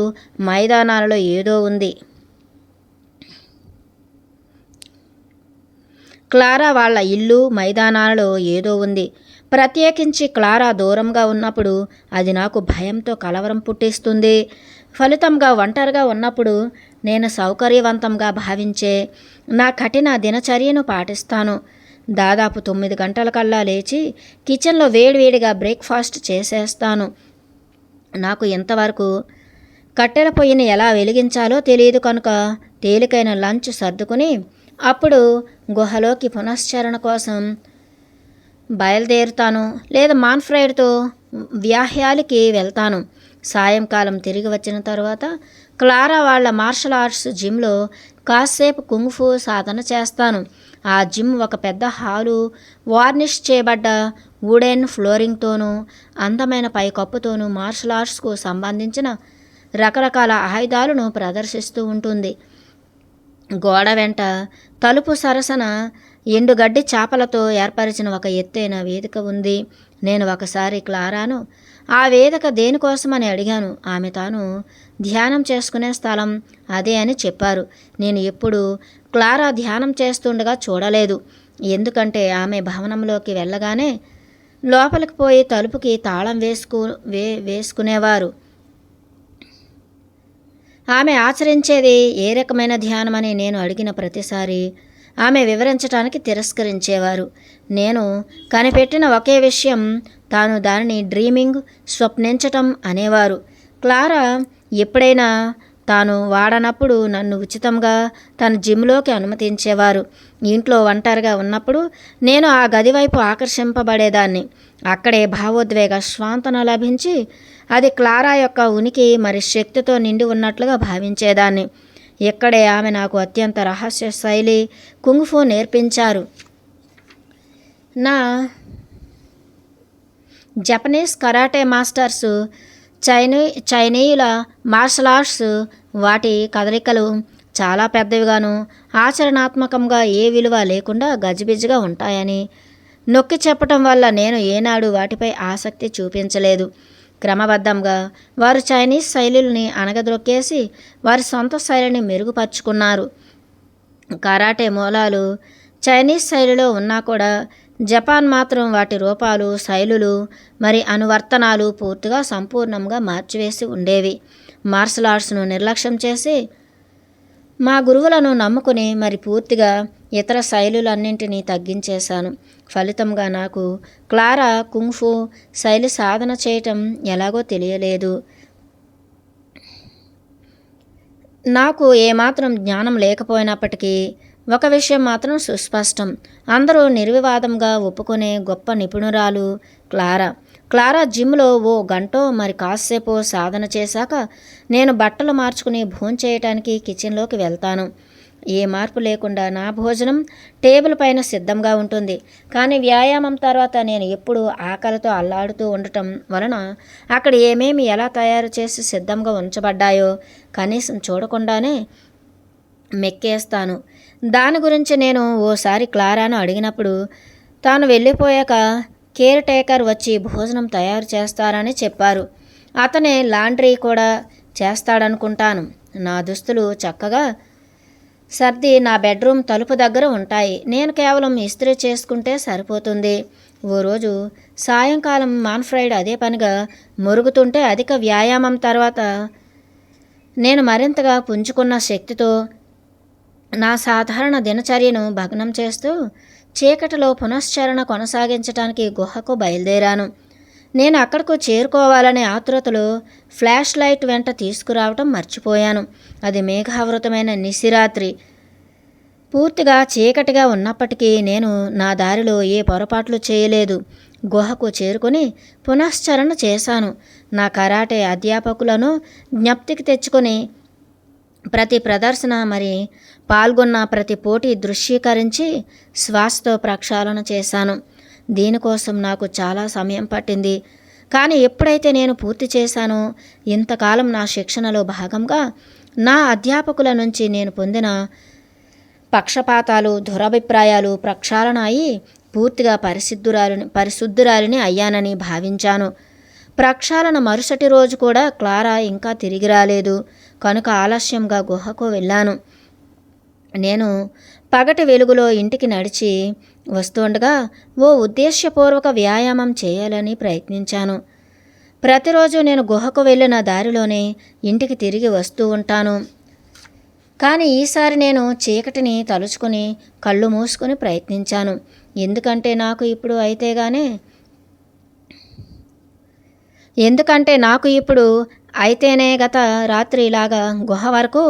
మైదానాలలో ఏదో ఉంది. క్లారా వాళ్ళ ఇల్లు మైదానాలలో ఏదో ఉంది. ప్రత్యేకించి క్లారా దూరంగా ఉన్నప్పుడు అది నాకు భయంతో కలవరం పుట్టిస్తుంది. ఫలితంగా ఒంటరిగా ఉన్నప్పుడు నేను సౌకర్యవంతంగా భావించే నా కఠిన దినచర్యను పాటిస్తాను. దాదాపు 9 గంటలకల్లా లేచి కిచెన్లో వేడివేడిగా బ్రేక్ఫాస్ట్ చేసేస్తాను. నాకు ఇంతవరకు కట్టెల పొయ్యిని ఎలా వెలిగించాలో తెలియదు కనుక తేలికైన లంచ్ సర్దుకుని అప్పుడు గుహలోకి పునశ్చరణ కోసం బయలుదేరుతాను, లేదా మాన్ఫ్రైడ్తో వ్యాహ్యాలకి వెళ్తాను. సాయంకాలం తిరిగి వచ్చిన తర్వాత క్లారా వాళ్ళ మార్షల్ ఆర్ట్స్ జిమ్లో కాసేపు కుంగ్ఫు సాధన చేస్తాను. ఆ జిమ్ ఒక పెద్ద హాలు, వార్నిష్ చేయబడ్డ వుడెన్ ఫ్లోరింగ్తోనూ అందమైన పైకప్పుతోనూ మార్షల్ ఆర్ట్స్కు సంబంధించిన రకరకాల ఆయుధాలను ప్రదర్శిస్తూ ఉంటుంది. గోడ వెంట తలుపు సరసన ఎండుగడ్డి చాపలతో ఏర్పరిచిన ఒక ఎత్తైన వేదిక ఉంది. నేను ఒకసారి క్లారాను ఆ వేదిక దేనికోసమని అడిగాను. ఆమె తాను ధ్యానం చేసుకునే స్థలం అదే అని చెప్పారు. నేను ఎప్పుడూ క్లారా ధ్యానం చేస్తుండగా చూడలేదు. ఎందుకంటే ఆమె భవనంలోకి వెళ్ళగానే లోపలికి పోయి తలుపుకి తాళం వేసుకునేవారు. ఆమె ఆచరించేది ఏ రకమైన ధ్యానమని నేను అడిగిన ప్రతిసారి ఆమె వివరించడానికి తిరస్కరించేవారు. నేను కనిపెట్టిన ఒకే విషయం తాను దానిని డ్రీమింగ్, స్వప్నించటం అనేవారు. క్లారా ఎప్పుడైనా తాను వాడనప్పుడు నన్ను ఉచితంగా తన జిమ్లోకి అనుమతించేవారు. ఇంట్లో ఒంటరిగా ఉన్నప్పుడు నేను ఆ గది వైపు ఆకర్షింపబడేదాన్ని. అక్కడే భావోద్వేగ స్వాంతన లభించి అది క్లారా యొక్క ఉనికి మరి శక్తితో నిండి ఉన్నట్లుగా భావించేదాన్ని. ఇక్కడే ఆమె నాకు అత్యంత రహస్య శైలి కుంగ్ఫు నేర్పించారు. నా జపనీస్ కరాటే మాస్టర్స్, చైనీయుల మార్షల్ ఆర్ట్స్ వాటి కదలికలు చాలా పెద్దవిగాను ఆచరణాత్మకంగా ఏ విలువ లేకుండా గజిబిజిగా ఉంటాయని నొక్కి చెప్పటం వల్ల నేను ఏనాడు వాటిపై ఆసక్తి చూపించలేదు. క్రమబద్ధంగా వారు చైనీస్ శైలుల్ని అణగద్రొక్కేసి వారి సొంత శైలిని మెరుగుపరుచుకున్నారు. కరాటే మూలాలు చైనీస్ శైలిలో ఉన్నా కూడా జపాన్ మాత్రం వాటి రూపాలు, శైలులు మరి అనువర్తనాలు పూర్తిగా సంపూర్ణంగా మార్చివేసి ఉండేవి. మార్షల్ ఆర్ట్స్ను నిర్లక్ష్యం చేసి మా గురువులను నమ్ముకుని మరి పూర్తిగా ఇతర శైలులన్నింటినీ తగ్గించేశాను. ఫలితంగా నాకు క్లారా కుంగ్ఫు శైలి సాధన చేయటం ఎలాగో తెలియలేదు. నాకు ఏమాత్రం జ్ఞానం లేకపోయినప్పటికీ ఒక విషయం మాత్రం సుస్పష్టం. అందరూ నిర్వివాదంగా ఒప్పుకునే గొప్ప నిపుణురాలు క్లారా. క్లారా జిమ్లో ఓ గంటో మరి కాసేపో సాధన చేశాక నేను బట్టలు మార్చుకుని భోంచేయటానికి కిచెన్లోకి వెళ్తాను. ఏ మార్పు లేకుండా నా భోజనం టేబుల్ పైన సిద్ధంగా ఉంటుంది. కానీ వ్యాయామం తర్వాత నేను ఎప్పుడూ ఆకలితో అల్లాడుతూ ఉండటం వలన అక్కడ ఏమేమి ఎలా తయారు చేసి సిద్ధంగా ఉంచబడ్డాయో కనీసం చూడకుండానే మెక్కేస్తాను. దాని గురించి నేను ఓసారి క్లారాను అడిగినప్పుడు తాను వెళ్ళిపోయాక కేర్ టేకర్ వచ్చి భోజనం తయారు చేస్తారని చెప్పారు. అతనే లాండ్రీ కూడా చేస్తాడనుకుంటాను. నా దుస్తులు చక్కగా సర్ది నా బెడ్రూమ్ తలుపు దగ్గర ఉంటాయి. నేను కేవలం ఇస్త్రీ చేసుకుంటే సరిపోతుంది. ఓ రోజు సాయంకాలం మాన్ఫ్రైడ్ అదే పనిగా మురుగుతుంటే అధిక వ్యాయామం తర్వాత నేను మరింతగా పుంజుకున్న శక్తితో నా సాధారణ దినచర్యను భగ్నం చేస్తూ చీకటిలో పునశ్చరణ కొనసాగించడానికి గుహకు బయలుదేరాను. నేను అక్కడకు చేరుకోవాలనే ఆతృతలో ఫ్లాష్ లైట్ వెంట తీసుకురావటం మర్చిపోయాను. అది మేఘావృతమైన నిశిరాత్రి. పూర్తిగా చీకటిగా ఉన్నప్పటికీ నేను నా దారిలో ఏ పొరపాట్లు చేయలేదు. గుహకు చేరుకుని పునశ్చరణ చేశాను. నా కరాటే అధ్యాపకులను జ్ఞప్తికి తెచ్చుకొని ప్రతి ప్రదర్శన మరి పాల్గొన్న ప్రతి పోటీ దృశ్యీకరించి శ్వాసతో ప్రక్షాళన చేశాను. దీనికోసం నాకు చాలా సమయం పట్టింది. కానీ ఎప్పుడైతే నేను పూర్తి చేశానో ఇంతకాలం నా శిక్షణలో భాగంగా నా అధ్యాపకుల నుంచి నేను పొందిన పక్షపాతాలు దురభిప్రాయాలు ప్రక్షాళన అయి పూర్తిగా పరిశుద్ధురాలిని అయ్యానని భావించాను. ప్రక్షాళన మరుసటి రోజు కూడా క్లారా ఇంకా తిరిగి రాలేదు. కనుక ఆలస్యంగా గుహకు వెళ్ళాను. నేను పగటి వెలుగులో ఇంటికి నడిచి వస్తుండగా ఓ ఉద్దేశ్యపూర్వక వ్యాయామం చేయాలని ప్రయత్నించాను. ప్రతిరోజు నేను గుహకు వెళ్ళిన దారిలోనే ఇంటికి తిరిగి వస్తూ ఉంటాను. కానీ ఈసారి నేను చీకటిని తలుచుకుని కళ్ళు మూసుకొని ప్రయత్నించాను. ఎందుకంటే నాకు ఇప్పుడు అయితేనే గత రాత్రి ఇలాగా గుహ వరకు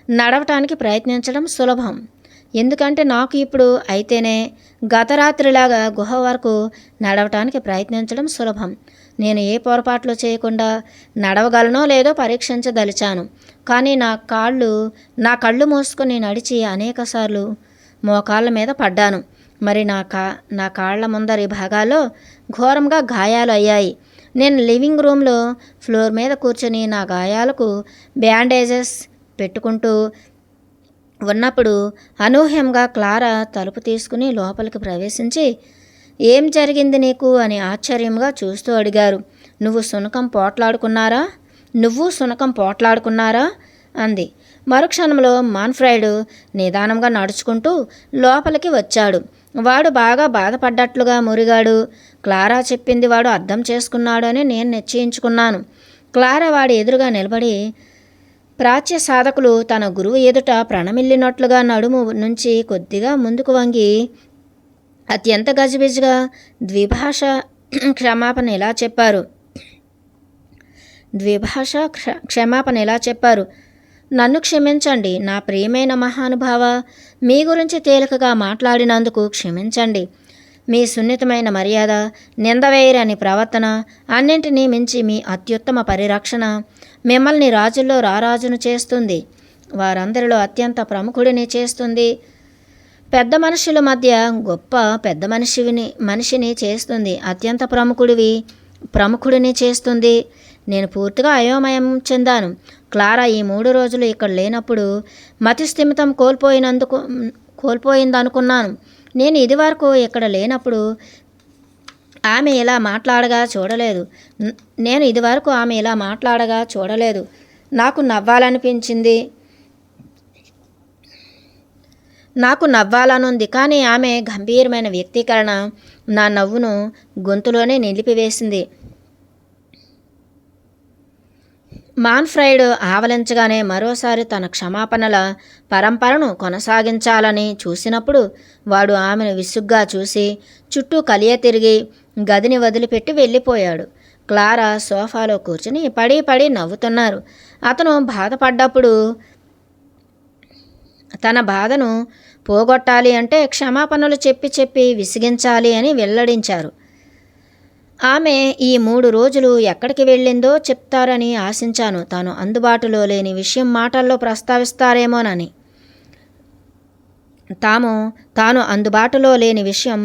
నడవటానికి ప్రయత్నించడం సులభం. ఎందుకంటే నాకు ఇప్పుడు అయితేనే గత రాత్రిలాగా గుహ వరకు నడవటానికి ప్రయత్నించడం సులభం. నేను ఏ పొరపాట్లు చేయకుండా నడవగలనో లేదో పరీక్షించదలిచాను. కానీ నా కళ్ళు మూసుకొని నడిచి అనేకసార్లు మోకాళ్ళ మీద పడ్డాను. మరి నా కాళ్ళ ముందరి భాగాల్లో ఘోరంగా గాయాలు అయ్యాయి. నేను లివింగ్ రూమ్లో ఫ్లోర్ మీద కూర్చొని నా గాయాలకు బ్యాండేజెస్ పెట్టుకుంటూ ఉన్నప్పుడు అనూహ్యంగా క్లారా తలుపు తీసుకుని లోపలికి ప్రవేశించి, "ఏం జరిగింది నీకు?" అని ఆశ్చర్యంగా చూస్తూ అడిగారు. నువ్వు శునకం పోట్లాడుకున్నారా అంది. మరుక్షణంలో మాన్ఫ్రైడ్ నిదానంగా నడుచుకుంటూ లోపలికి వచ్చాడు. వాడు బాగా బాధపడ్డట్లుగా మురిగాడు. క్లారా చెప్పింది వాడు అర్థం చేసుకున్నాడు అని నేను నిశ్చయించుకున్నాను. క్లారా వాడి ఎదురుగా నిలబడి ప్రాచ్య సాధకులు తన గురువు ఎదుట ప్రణమిల్లినట్లుగా నడుము నుంచి కొద్దిగా ముందుకు వంగి అత్యంత గజిబిజిగా ద్విభాష క్షమాపణ ఇలా చెప్పారు. "నన్ను క్షమించండి నా ప్రియమైన మహానుభావ. మీ గురించి తేలికగా మాట్లాడినందుకు క్షమించండి. మీ సున్నితమైన మర్యాద, నిందవేయరని ప్రవర్తన, అన్నింటినీ మించి మీ అత్యుత్తమ పరిరక్షణ మిమ్మల్ని రాజుల్లో రారాజును చేస్తుంది. వారందరిలో అత్యంత ప్రముఖుడిని చేస్తుంది. పెద్ద మనుషుల మధ్య గొప్ప పెద్ద మనిషిని చేస్తుంది. అత్యంత ప్రముఖుడిని చేస్తుంది." నేను పూర్తిగా అయోమయం చెందాను. క్లారా ఈ 3 రోజులు ఇక్కడ లేనప్పుడు మతిస్థిమితం కోల్పోయిందనుకున్నాను. నేను ఇదివరకు ఇక్కడ లేనప్పుడు ఆమె ఇలా మాట్లాడగా చూడలేదు. నాకు నవ్వాలనుంది. కానీ ఆమె గంభీరమైన వ్యక్తీకరణ నా నవ్వును గొంతులోనే నిలిపివేసింది. మాన్ఫ్రైడ్ ఆవలించగానే మరోసారి తన క్షమాపణల పరంపరను కొనసాగించాలని చూసినప్పుడు వాడు ఆమెను విసుగ్గా చూసి చుట్టూ కలియ తిరిగి గదిని వదిలిపెట్టి వెళ్ళిపోయాడు. క్లారా సోఫాలో కూర్చుని పడి నవ్వుతున్నారు. అతను బాధపడ్డప్పుడు తన బాధను పోగొట్టాలి అంటే క్షమాపణలు చెప్పి విసిగించాలి అని వెల్లడించారు. ఆమె ఈ 3 రోజులు ఎక్కడికి వెళ్ళిందో చెప్తారని ఆశించాను. తాను అందుబాటులో లేని విషయం మాటల్లో ప్రస్తావిస్తారేమోనని. తాను అందుబాటులో లేని విషయం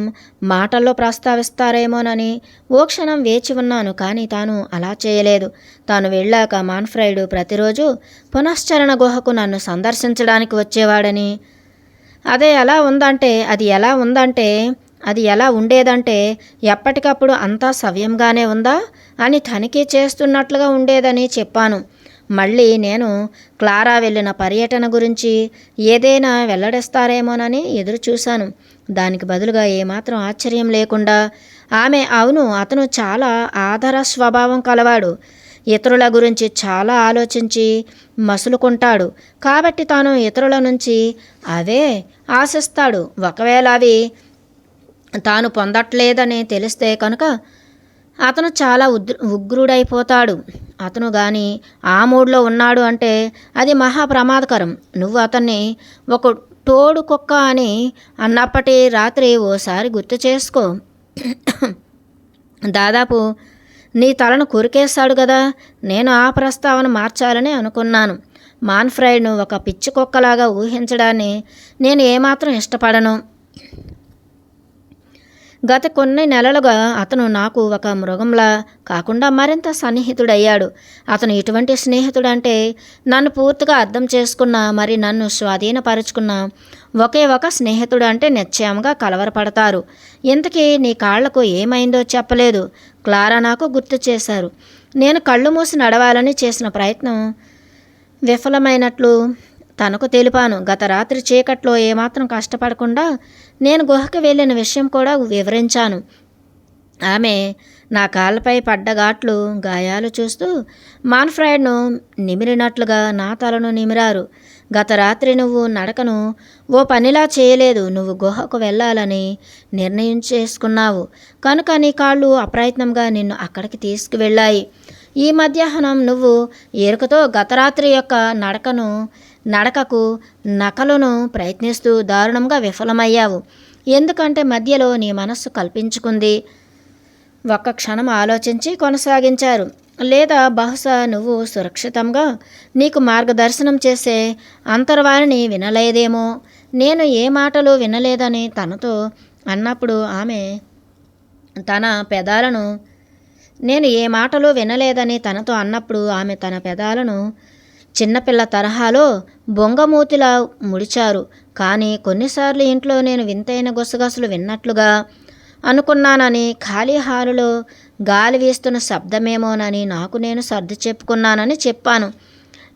మాటల్లో ప్రస్తావిస్తారేమోనని ఓ క్షణం వేచి ఉన్నాను. కానీ తాను అలా చేయలేదు. తాను వెళ్ళాక మాన్ఫ్రెడ్ ప్రతిరోజు పునశ్చరణ గుహకు నన్ను సందర్శించడానికి వచ్చేవాడని, అది ఎలా ఉండేదంటే ఎప్పటికప్పుడు అంతా సవ్యంగానే ఉందా అని తనిఖీ చేస్తున్నట్లుగా ఉండేదని చెప్పాను. మళ్ళీ నేను క్లారా వెళ్ళిన పర్యటన గురించి ఏదైనా వెల్లడిస్తారేమోనని ఎదురు చూశాను. దానికి బదులుగా ఏమాత్రం ఆశ్చర్యం లేకుండా ఆమె, అవును, అతను చాలా ఆదర స్వభావం కలవాడు, ఇతరుల గురించి చాలా ఆలోచించి మసులుకుంటాడు, కాబట్టి తాను ఇతరుల నుంచి అవే ఆశిస్తాడు. ఒకవేళ అవి తాను పొందట్లేదని తెలిస్తే కనుక అతను చాలా ఉగ్రుడైపోతాడు. అతను కానీ ఆ మూడ్లో ఉన్నాడు అంటే అది మహా ప్రమాదకరం. నువ్వు అతన్ని ఒక తోడు కుక్క అని అన్నప్పటి రాత్రి ఓసారి గుర్తు చేసుకో. దాదాపు నీ తలను కొరికేశాడు కదా. నేను ఆ ప్రస్తావన మార్చాలని అనుకున్నాను. మాన్ఫ్రెడ్ను ఒక పిచ్చి కుక్కలాగా ఊహించడాన్ని నేను ఏమాత్రం ఇష్టపడను. గత కొన్ని నెలలుగా అతను నాకు ఒక మృగంలా కాకుండా మరింత సన్నిహితుడయ్యాడు. అతను ఎటువంటి స్నేహితుడంటే నన్ను పూర్తిగా అర్థం చేసుకున్న, మరి నన్ను స్వాధీనపరుచుకున్న ఒకే ఒక స్నేహితుడు అంటే నిశ్చయంగా కలవరపడతారు. ఇంతకీ నీ కాళ్లకు ఏమైందో చెప్పలేదు. క్లారా నాకు గుర్తు చేశారు. నేను కళ్ళు మూసి నడవాలని చేసిన ప్రయత్నం విఫలమైనట్లు తనకు తెలిపాను. గత రాత్రి చీకట్లో ఏమాత్రం కష్టపడకుండా నేను గుహకి వెళ్ళిన విషయం కూడా వివరించాను. ఆమె నా కాళ్ళపై పడ్డ గాయాలు చూస్తూ మాన్ఫ్రెడ్ను నిమిరినట్లుగా నా తలను నిమిరారు. గత రాత్రి నువ్వు నడకను ఓ పనిలా చేయలేదు. నువ్వు గుహకు వెళ్ళాలని నిర్ణయం చేసుకున్నావు కనుక నీ కాళ్ళు అప్రయత్నంగా నిన్ను అక్కడికి తీసుకువెళ్ళాయి. ఈ మధ్యాహ్నం నువ్వు ఎరుకతో గత రాత్రి యొక్క నడకకు నకలును ప్రయత్నిస్తూ దారుణంగా విఫలమయ్యావు. ఎందుకంటే మధ్యలో నీ మనస్సు కల్పించుకుంది. ఒక్క క్షణం ఆలోచించి కొనసాగించారు. లేదా బహుశా నువ్వు సురక్షితంగా నీకు మార్గదర్శనం చేసే అంతర్వాణిని వినలేదేమో. నేను ఏ మాటలు వినలేదని తనతో అన్నప్పుడు ఆమె తన పెదాలను చిన్నపిల్ల తరహాలో బొంగమూతిలా ముడిచారు. కానీ కొన్నిసార్లు ఇంట్లో నేను వింతైన గుసగుసలు విన్నట్లుగా అనుకున్నానని, ఖాళీ హాలులో గాలి వీస్తున్న శబ్దమేమోనని నాకు నేను సర్ది చెప్పుకున్నానని చెప్పాను.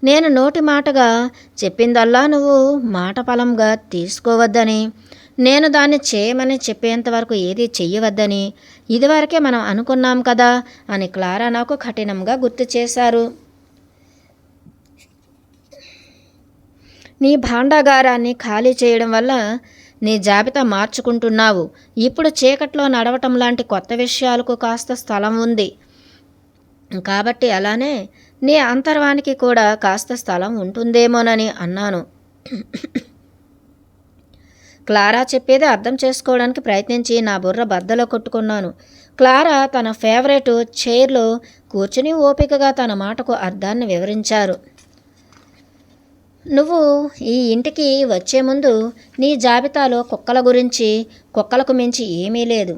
నేను నోటి మాటగా చెప్పిందల్లా నువ్వు మాట పలంగా తీసుకోవద్దని, నేను దాన్ని చేయమని చెప్పేంతవరకు ఏదీ చెయ్యవద్దని ఇదివరకే మనం అనుకున్నాం కదా అని క్లారా నాకు కఠినంగా గుర్తు చేశారు. నీ భాండాగారాన్ని ఖాళీ చేయడం వల్ల నీ జాబితా మార్చుకుంటున్నావు. ఇప్పుడు చీకట్లో నడవటం లాంటి కొత్త విషయాలకు కాస్త స్థలం ఉంది కాబట్టి అలానే నీ అంతర్వానికి కూడా కాస్త స్థలం ఉంటుందేమోనని అన్నాను. క్లారా చెప్పేది అర్థం చేసుకోవడానికి ప్రయత్నించి నా బుర్ర బద్దలో కొట్టుకున్నాను. క్లారా తన ఫేవరెట్ చైర్లో కూర్చుని ఓపికగా తన మాటకు అర్థాన్ని వివరించారు. నువ్వు ఈ ఇంటికి వచ్చే ముందు నీ జాబితాలో కుక్కలకు మించి ఏమీ లేదు.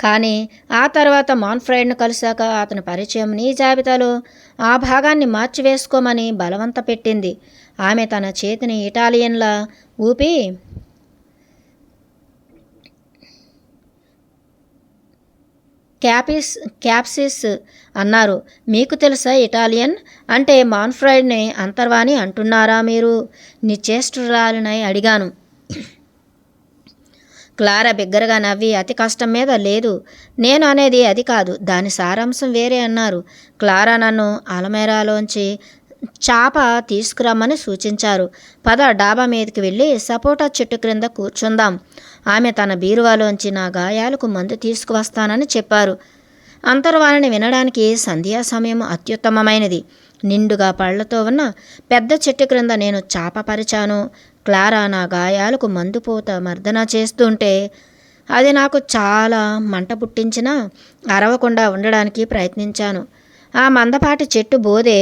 కానీ ఆ తర్వాత మాన్ఫ్రెడ్ను కలిశాక అతని పరిచయం నీ జాబితాలో ఆ భాగాన్ని మార్చివేసుకోమని బలవంత పెట్టింది. ఆమె తన చేతిని ఇటాలియన్లా ఊపి క్యాప్సిస్ అన్నారు. మీకు తెలుసా ఇటాలియన్ అంటే? మాన్ఫ్రెడ్ని అంతర్వాణి అంటున్నారా మీరు? నిశ్చేష్టురాలినై అడిగాను. క్లారా బిగ్గరగా నవ్వి, అతి కష్టం మీద లేదు, నేను అనేది అది కాదు, దాని సారాంశం వేరే అన్నారు. క్లారా నన్ను అలమేరాలోంచి చాప తీసుకురమ్మని సూచించారు. పద డాబా మీదకి వెళ్ళి సపోటా చెట్టు క్రింద కూర్చుందాం. ఆమె తన బీరువాలోంచి నా గాయాలకు మందు తీసుకువస్తానని చెప్పారు. అంతర్వాణిని వినడానికి సంధ్యా సమయం అత్యుత్తమమైనది. నిండుగా పళ్లతో ఉన్న పెద్ద చెట్టు క్రింద నేను చాప పరిచాను. క్లారా నా గాయాలకు మందుపోత మర్దన చేస్తుంటే అది నాకు చాలా మంట పుట్టించినా అరవకుండా ఉండడానికి ప్రయత్నించాను. ఆ మందపాటి చెట్టు బోధే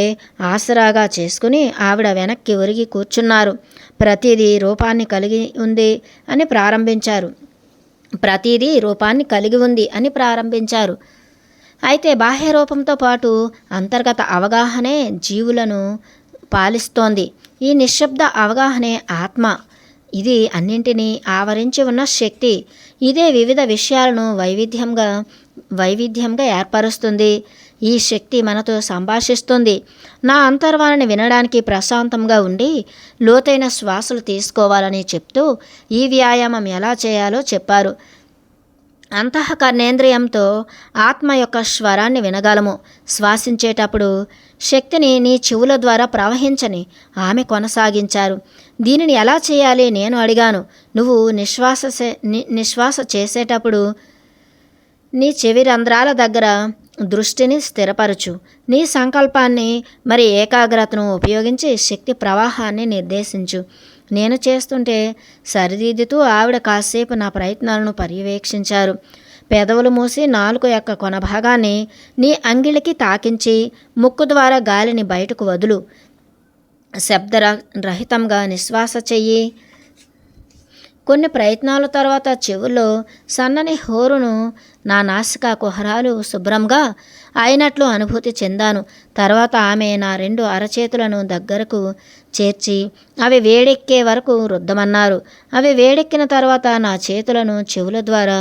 ఆసరాగా చేసుకుని ఆవిడ వెనక్కి ఒరిగి కూర్చున్నారు. ప్రతిదీ రూపాన్ని కలిగి ఉంది అని ప్రారంభించారు. ప్రతిదీ రూపాన్ని కలిగి ఉంది అని ప్రారంభించారు. అయితే బాహ్య రూపంతో పాటు అంతర్గత అవగాహనే జీవులను పాలిస్తోంది. ఈ నిశ్శబ్ద అవగాహనే ఆత్మ. ఇది అన్నింటినీ ఆవరించి ఉన్న శక్తి. ఇదే వివిధ విషయాలను వైవిధ్యంగా ఏర్పరుస్తుంది. ఈ శక్తి మనతో సంభాషిస్తుంది. నా అంతర్వాణిని వినడానికి ప్రశాంతంగా ఉండి లోతైన శ్వాసలు తీసుకోవాలని చెప్తూ ఈ వ్యాయామం ఎలా చేయాలో చెప్పారు. అంతఃకరణేంద్రియంతో ఆత్మ యొక్క స్వరాన్ని వినగలము. శ్వాసించేటప్పుడు శక్తిని నీ చెవుల ద్వారా ప్రవహించని ఆమె కొనసాగించారు. దీనిని ఎలా చేయాలి నేను అడిగాను. నువ్వు నిశ్వాస చేసేటప్పుడు నీ చెవి రంధ్రాల దగ్గర దృష్టిని స్థిరపరచు. నీ సంకల్పాన్ని మరి ఏకాగ్రతను ఉపయోగించి శక్తి ప్రవాహాన్ని నిర్దేశించు. నేను చేస్తుంటే సరిదిద్దుతూ ఆవిడ కాసేపు నా ప్రయత్నాలను పర్యవేక్షించారు. పెదవులు మూసి నాలుక యొక్క కొన భాగాన్ని నీ అంగిలికి తాకించి ముక్కు ద్వారా గాలిని బయటకు వదులు. శబ్దరహితంగా నిశ్వాస చెయ్యి. కొన్ని ప్రయత్నాల తర్వాత చెవుల్లో సన్నని హోరును నా నాసికా కుహరాలు శుభ్రంగా అయినట్లు అనుభూతి చెందాను. తర్వాత ఆమె నా 2 అరచేతులను దగ్గరకు చేర్చి అవి వేడెక్కే వరకు రుద్దమన్నారు. అవి వేడెక్కిన తర్వాత నా చేతులను చెవుల ద్వారా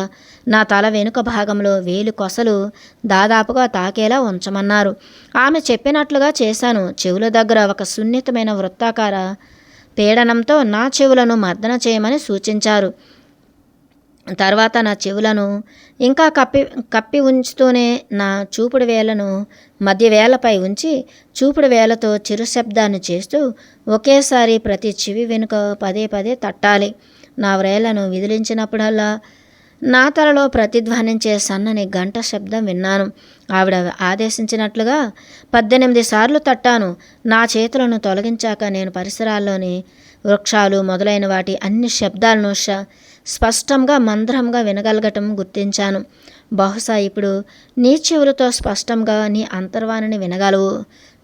నా తల వెనుక భాగంలో వేలు కొసలు దాదాపుగా తాకేలా ఉంచమన్నారు. ఆమె చెప్పినట్లుగా చేశాను. చెవుల దగ్గర ఒక సున్నితమైన వృత్తాకార పీడనంతో నా చెవులను మర్దన చేయమని సూచించారు. తర్వాత నా చెవులను ఇంకా కప్పి ఉంచుతూనే నా చూపుడు వేళ్లను మధ్య వేళ్లపై ఉంచి చూపుడు వేళ్లతో చిరు శబ్దాన్ని చేస్తూ ఒకేసారి ప్రతి చెవి వెనుక పదే పదే తట్టాలి. నా వ్రేళ్లను విదిలించినప్పుడల్లా నా తలలో ప్రతిధ్వనించే సన్నని గంట శబ్దం విన్నాను. ఆవిడ ఆదేశించినట్లుగా 18 సార్లు తట్టాను. నా చేతులను తొలగించాక నేను పరిసరాల్లోని వృక్షాలు మొదలైన వాటి అన్ని శబ్దాలను స్పష్టంగా మంద్రంగా వినగలగటం గుర్తించాను. బహుశా ఇప్పుడు నీ చెవులతో స్పష్టంగా నీ అంతర్వాణిని వినగలవు,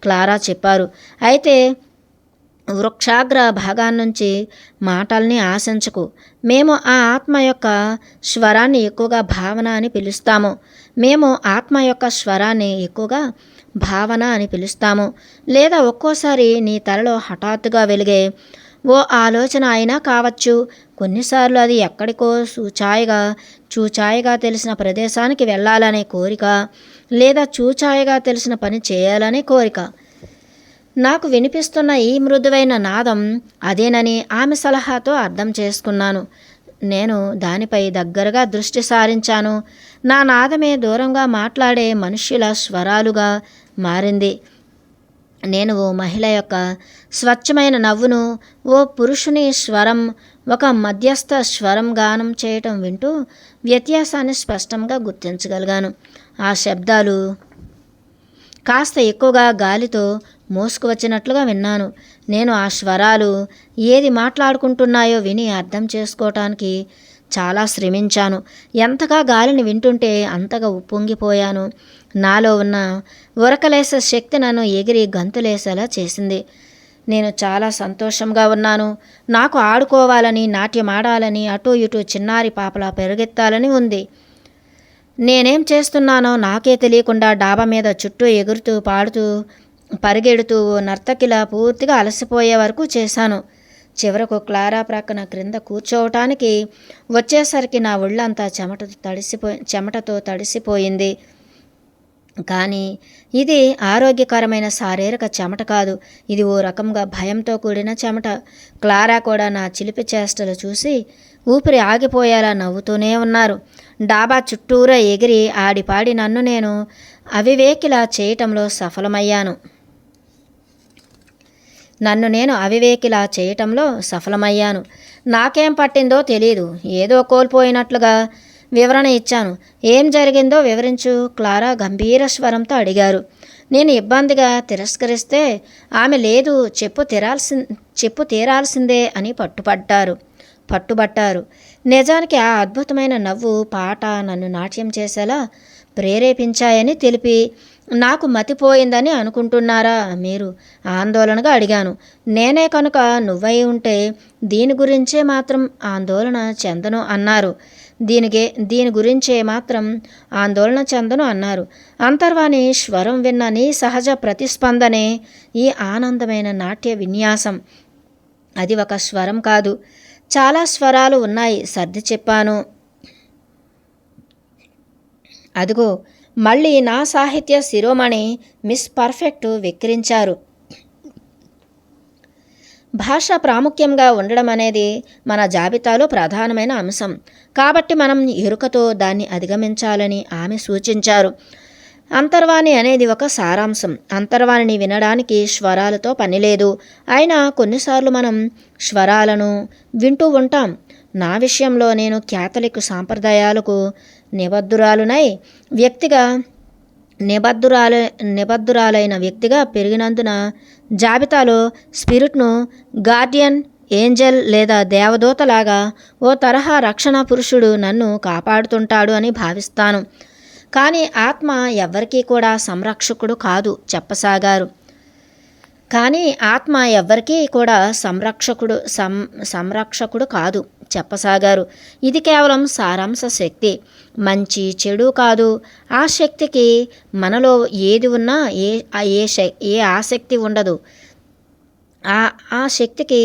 క్లారా చెప్పారు. అయితే వృక్షాగ్ర భాగాన్నించి మాటల్ని ఆశించకు. మేము ఆ ఆత్మ యొక్క స్వరాన్ని ఎక్కువగా భావన అని పిలుస్తాము. లేదా ఒక్కోసారి నీ తలలో హఠాత్తుగా వెలిగే ఓ ఆలోచన అయినా కావచ్చు. కొన్నిసార్లు అది ఎక్కడికో చూచాయగా తెలిసిన ప్రదేశానికి వెళ్ళాలనే కోరిక, లేదా చూచాయగా తెలిసిన పని చేయాలనే కోరిక. నాకు వినిపిస్తున్న ఈ మృదువైన నాదం అదేనని ఆమె సలహాతో అర్థం చేసుకున్నాను. నేను దానిపై దగ్గరగా దృష్టి సారించాను. నా నాదమే దూరంగా మాట్లాడే మనుష్యుల స్వరాలుగా మారింది. నేను ఓ మహిళ యొక్క స్వచ్ఛమైన నవ్వును, ఓ పురుషుని స్వరం, ఒక మధ్యస్థ స్వరం గానం చేయటం వింటూ వ్యత్యాసాన్ని స్పష్టంగా గుర్తించగలిగాను. ఆ శబ్దాలు కాస్త ఎక్కువగా గాలితో మోసుకువచ్చినట్లుగా విన్నాను. నేను ఆ స్వరాలు ఏది మాట్లాడుకుంటున్నాయో విని అర్థం చేసుకోవటానికి చాలా శ్రమించాను. ఎంతగా గాలిని వింటుంటే అంతగా ఉప్పొంగిపోయాను. నాలో ఉన్న ఉరకలేసే శక్తి నన్ను ఎగిరి గంతులేసేలా చేసింది. నేను చాలా సంతోషంగా ఉన్నాను. నాకు ఆడుకోవాలని, నాట్యమాడాలని, అటూ ఇటూ చిన్నారి పాపలా పెరుగెత్తాలని ఉంది. నేనేం చేస్తున్నానో నాకే తెలియకుండా డాబా మీద చుట్టూ ఎగురుతూ పాడుతూ పరిగెడుతూ నర్తకిలా పూర్తిగా అలసిపోయే వరకు చేశాను. చివరకు క్లారా ప్రక్కన క్రింద కూర్చోవటానికి వచ్చేసరికి నా ఒళ్ళంతా చెమటతో తడిసిపోయింది. కానీ ఇది ఆరోగ్యకరమైన శారీరక చెమట కాదు. ఇది ఓ రకంగా భయంతో కూడిన చెమట. క్లారా కూడా నా చిలిపి చేష్టలు చూసి ఊపిరి ఆగిపోయేలా నవ్వుతూనే ఉన్నారు. డాబా చుట్టూరా ఎగిరి ఆడిపాడి నన్ను నేను అవివేకిలా చేయటంలో సఫలమయ్యాను. నాకేం పట్టిందో తెలీదు. ఏదో కోల్పోయినట్లుగా వివరణ ఇచ్చాను. ఏం జరిగిందో వివరించు, క్లారా గంభీర స్వరంతో అడిగారు. నేను ఇబ్బందిగా తిరస్కరిస్తే ఆమె లేదు, చెప్పు తీరాల్సిందే అని పట్టుబట్టారు. నిజానికి ఆ అద్భుతమైన నవ్వు, పాట నన్ను నాట్యం చేసేలా ప్రేరేపించాయని తెలిపి నాకు మతిపోయిందని అనుకుంటున్నారా మీరు? ఆందోళనగా అడిగాను. నేనే కనుక నువ్వై ఉంటే దీని గురించే మాత్రం ఆందోళన చెందను అన్నారు. దీని గురించే మాత్రం ఆందోళన చెందను అన్నారు. అంతర్వాణి స్వరం విన్న నీ సహజ ప్రతిస్పందనే ఈ ఆనందమైన నాట్య విన్యాసం. అది ఒక స్వరం కాదు, చాలా స్వరాలు ఉన్నాయి సర్ది చెప్పాను. అదిగో మళ్ళీ నా సాహిత్య శిరోమణి మిస్ పర్ఫెక్ట్ వెక్కిరించారు. భాష ప్రాముఖ్యంగా ఉండడం అనేది మన జాబితాలో ప్రధానమైన అంశం. కాబట్టి మనం ఎరుకతో దాన్ని అధిగమించాలని ఆమె సూచించారు. అంతర్వాణి అనేది ఒక సారాంశం. అంతర్వాణిని వినడానికి స్వరాలతో పనిలేదు. అయినా కొన్నిసార్లు మనం స్వరాలను వింటూ ఉంటాం. నా విషయంలో నేను క్యాథలిక్ సాంప్రదాయాలకు నిబద్ధురాలైన వ్యక్తిగా పెరిగినందున జాబితాలో స్పిరిట్ను గార్డియన్ ఏంజెల్ లేదా దేవదూతలాగా ఓ తరహా రక్షణ పురుషుడు నన్ను కాపాడుతుంటాడు అని భావిస్తాను. కానీ ఆత్మ ఎవ్వరికీ కూడా సంరక్షకుడు కాదు చెప్పసాగారు. సంరక్షకుడు కాదు చెప్పసాగారు. ఇది కేవలం సారాంశ శక్తి, మంచి చెడు కాదు. ఆ శక్తికి మనలో ఏది ఉన్నా ఏ ఆసక్తి ఉండదు. ఆ శక్తికి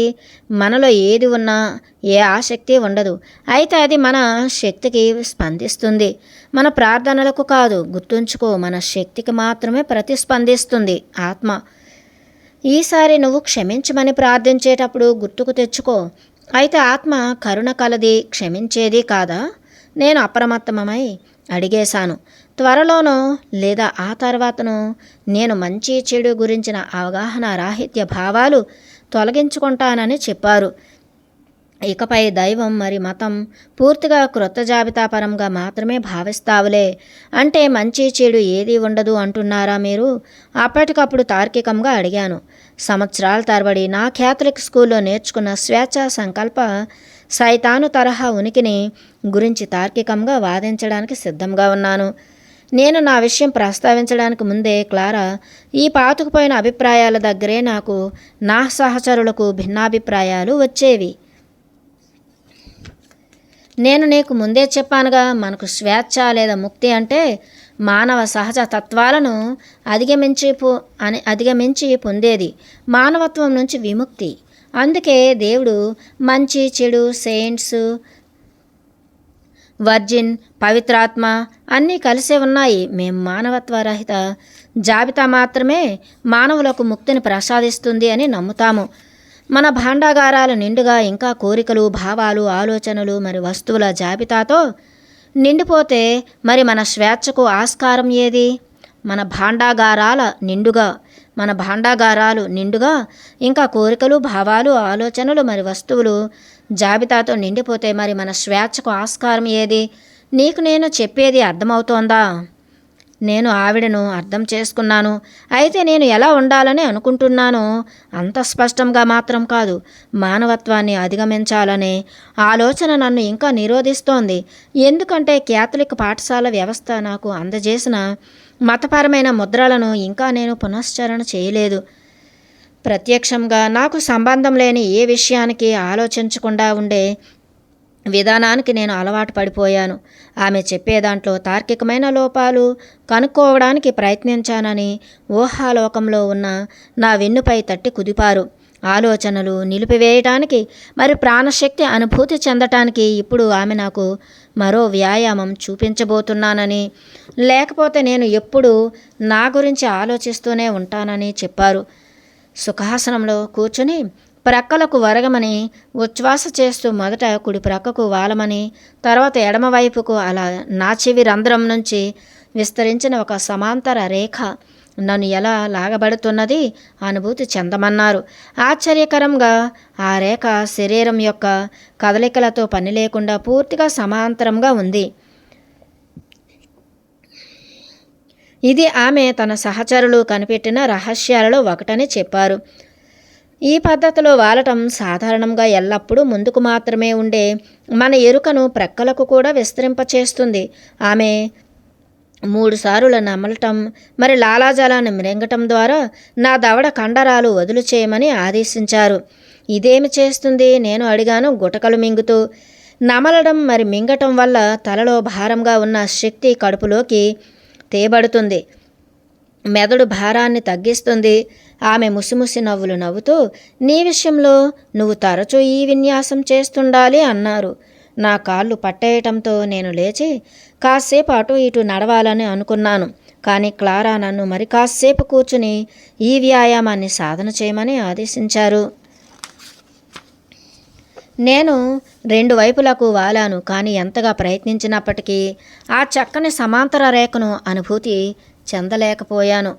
మనలో ఏది ఉన్నా ఏ ఆసక్తి ఉండదు. అయితే అది మన శక్తికి స్పందిస్తుంది, మన ప్రార్థనలకు కాదు. గుర్తుంచుకో, మన శక్తికి మాత్రమే ప్రతిస్పందిస్తుంది ఆత్మ. ఈసారి నువ్వు క్షమించమని ప్రార్థించేటప్పుడు గుర్తుకు తెచ్చుకో. అయితే ఆత్మ కరుణ కలది, క్షమించేది కాదా? నేను అప్రమత్తమై అడిగేశాను. త్వరలోనో లేదా ఆ తర్వాతనో నేను మంచి చెడు గురించిన అవగాహన రాహిత్య భావాలు తొలగించుకుంటానని చెప్పారు. ఇకపై దైవం మరి మతం పూర్తిగా క్రొత్త జాబితా పరంగా మాత్రమే భావిస్తావులే. అంటే మంచి చెడు ఏదీ ఉండదు అంటున్నారా మీరు? అప్పటికప్పుడు తార్కికంగా అడిగాను. సంవత్సరాల తరబడి నా క్యాథలిక్ స్కూల్లో నేర్చుకున్న స్వేచ్ఛ సంకల్ప సైతాను తరహా ఉనికిని గురించి తార్కికంగా వాదించడానికి సిద్ధంగా ఉన్నాను. నేను నా విషయం ప్రస్తావించడానికి ముందే క్లారా ఈ పాతుకుపోయిన అభిప్రాయాల దగ్గరే నాకు నా సహచరులకు భిన్నాభిప్రాయాలు వచ్చేవి. నేను నీకు ముందే చెప్పానుగా, మనకు స్వేచ్ఛ లేదా ముక్తి అంటే మానవ సహజ తత్వాలను అధిగమించి పొందేది మానవత్వం నుంచి విముక్తి. అందుకే దేవుడు మంచి చెడు, సెయింట్స్, వర్జిన్, పవిత్రాత్మ అన్నీ కలిసే ఉన్నాయి. మేము మానవత్వ రహిత జాబితా మాత్రమే మానవులకు ముక్తిని ప్రసాదిస్తుంది అని నమ్ముతాము. మన భాండాగారాలు నిండుగా ఇంకా కోరికలు, భావాలు, ఆలోచనలు మరి వస్తువుల జాబితాతో నిండిపోతే మరి మన స్వేచ్ఛకు ఆస్కారం ఏది? మన భాండాగారాలు నిండుగా ఇంకా కోరికలు, భావాలు, ఆలోచనలు మరి వస్తువులు జాబితాతో నిండిపోతే మరి మన స్వేచ్ఛకు ఆస్కారం ఏది? నీకు నేను చెప్పేది అర్థమవుతోందా? నేను ఆవిడను అర్థం చేసుకున్నాను. అయితే నేను ఎలా ఉండాలని అనుకుంటున్నానో అంత స్పష్టంగా మాత్రం కాదు. మానవత్వాన్ని అధిగమించాలనే ఆలోచన నన్ను ఇంకా నిరోధిస్తోంది. ఎందుకంటే క్యాథలిక్ పాఠశాల వ్యవస్థ నాకు అందజేసిన మతపరమైన ముద్రలను ఇంకా నేను పునశ్చరణ చేయలేదు. ప్రత్యక్షంగా నాకు సంబంధం లేని ఏ విషయానికి ఆలోచించకుండా ఉండే విధానానికి నేను అలవాటు పడిపోయాను. ఆమె చెప్పే దాంట్లో తార్కికమైన లోపాలు కనుక్కోవడానికి ప్రయత్నించానని ఊహాలోకంలో ఉన్న నా వెన్నుపై తట్టి కుదిపారు. ఆలోచనలు నిలిపివేయటానికి మరి ప్రాణశక్తి అనుభూతి చెందటానికి ఇప్పుడు ఆమె నాకు మరో వ్యాయామం చూపించబోతున్నానని, లేకపోతే నేను ఎప్పుడూ నా గురించి ఆలోచిస్తూనే ఉంటానని చెప్పారు. సుఖాసనంలో కూర్చుని ప్రక్కలకు వరగమని ఉచ్ఛ్వాస చేస్తూ మొదట కుడి ప్రక్కకు వాలమని, తర్వాత ఎడమవైపుకు, అలా నా చెవి రంధ్రం నుంచి విస్తరించిన ఒక సమాంతర రేఖ నన్ను ఎలా లాగబడుతున్నది అనుభూతి చెందమన్నారు. ఆశ్చర్యకరంగా ఆ రేఖ శరీరం యొక్క కదలికలతో పని లేకుండా పూర్తిగా సమాంతరంగా ఉంది. ఇది ఆమె తన సహచరులు కనిపెట్టిన రహస్యాలలో ఒకటని చెప్పారు. ఈ పద్ధతిలో వాలటం సాధారణంగా ఎల్లప్పుడూ ముందుకు మాత్రమే ఉండే మన ఎరుకను ప్రక్కలకు కూడా విస్తరింపచేస్తుంది. ఆమె 3 సార్లు నమలటం, మరి లాలాజలాన్ని మ్రింగటం ద్వారా నా దవడ కండరాలు వదులు చేయమని ఆదేశించారు. ఇదేమి చేస్తుంది నేను అడిగాను గుటకలు మింగుతూ. నమలడం మరి మింగటం వల్ల తలలో భారంగా ఉన్న శక్తి కడుపులోకి తేబడుతుంది, మెదడు భారాన్ని తగ్గిస్తుంది. ఆమె ముసిముసి నవ్వులు నవ్వుతూ, నీ విషయంలో నువ్వు తరచూ ఈ విన్యాసం చేస్తుండాలి అన్నారు. నా కాళ్ళు పట్టేయటంతో నేను లేచి కాసేపు అటు ఇటు నడవాలని అనుకున్నాను. కానీ క్లారా నన్ను మరి కాసేపు కూర్చుని ఈ వ్యాయామాన్ని సాధన చేయమని ఆదేశించారు. నేను 2 వైపులకు వాలాను. కానీ ఎంతగా ప్రయత్నించినప్పటికీ ఆ చక్కని సమాంతర రేఖను అనుభూతి చెందలేకపోయాను.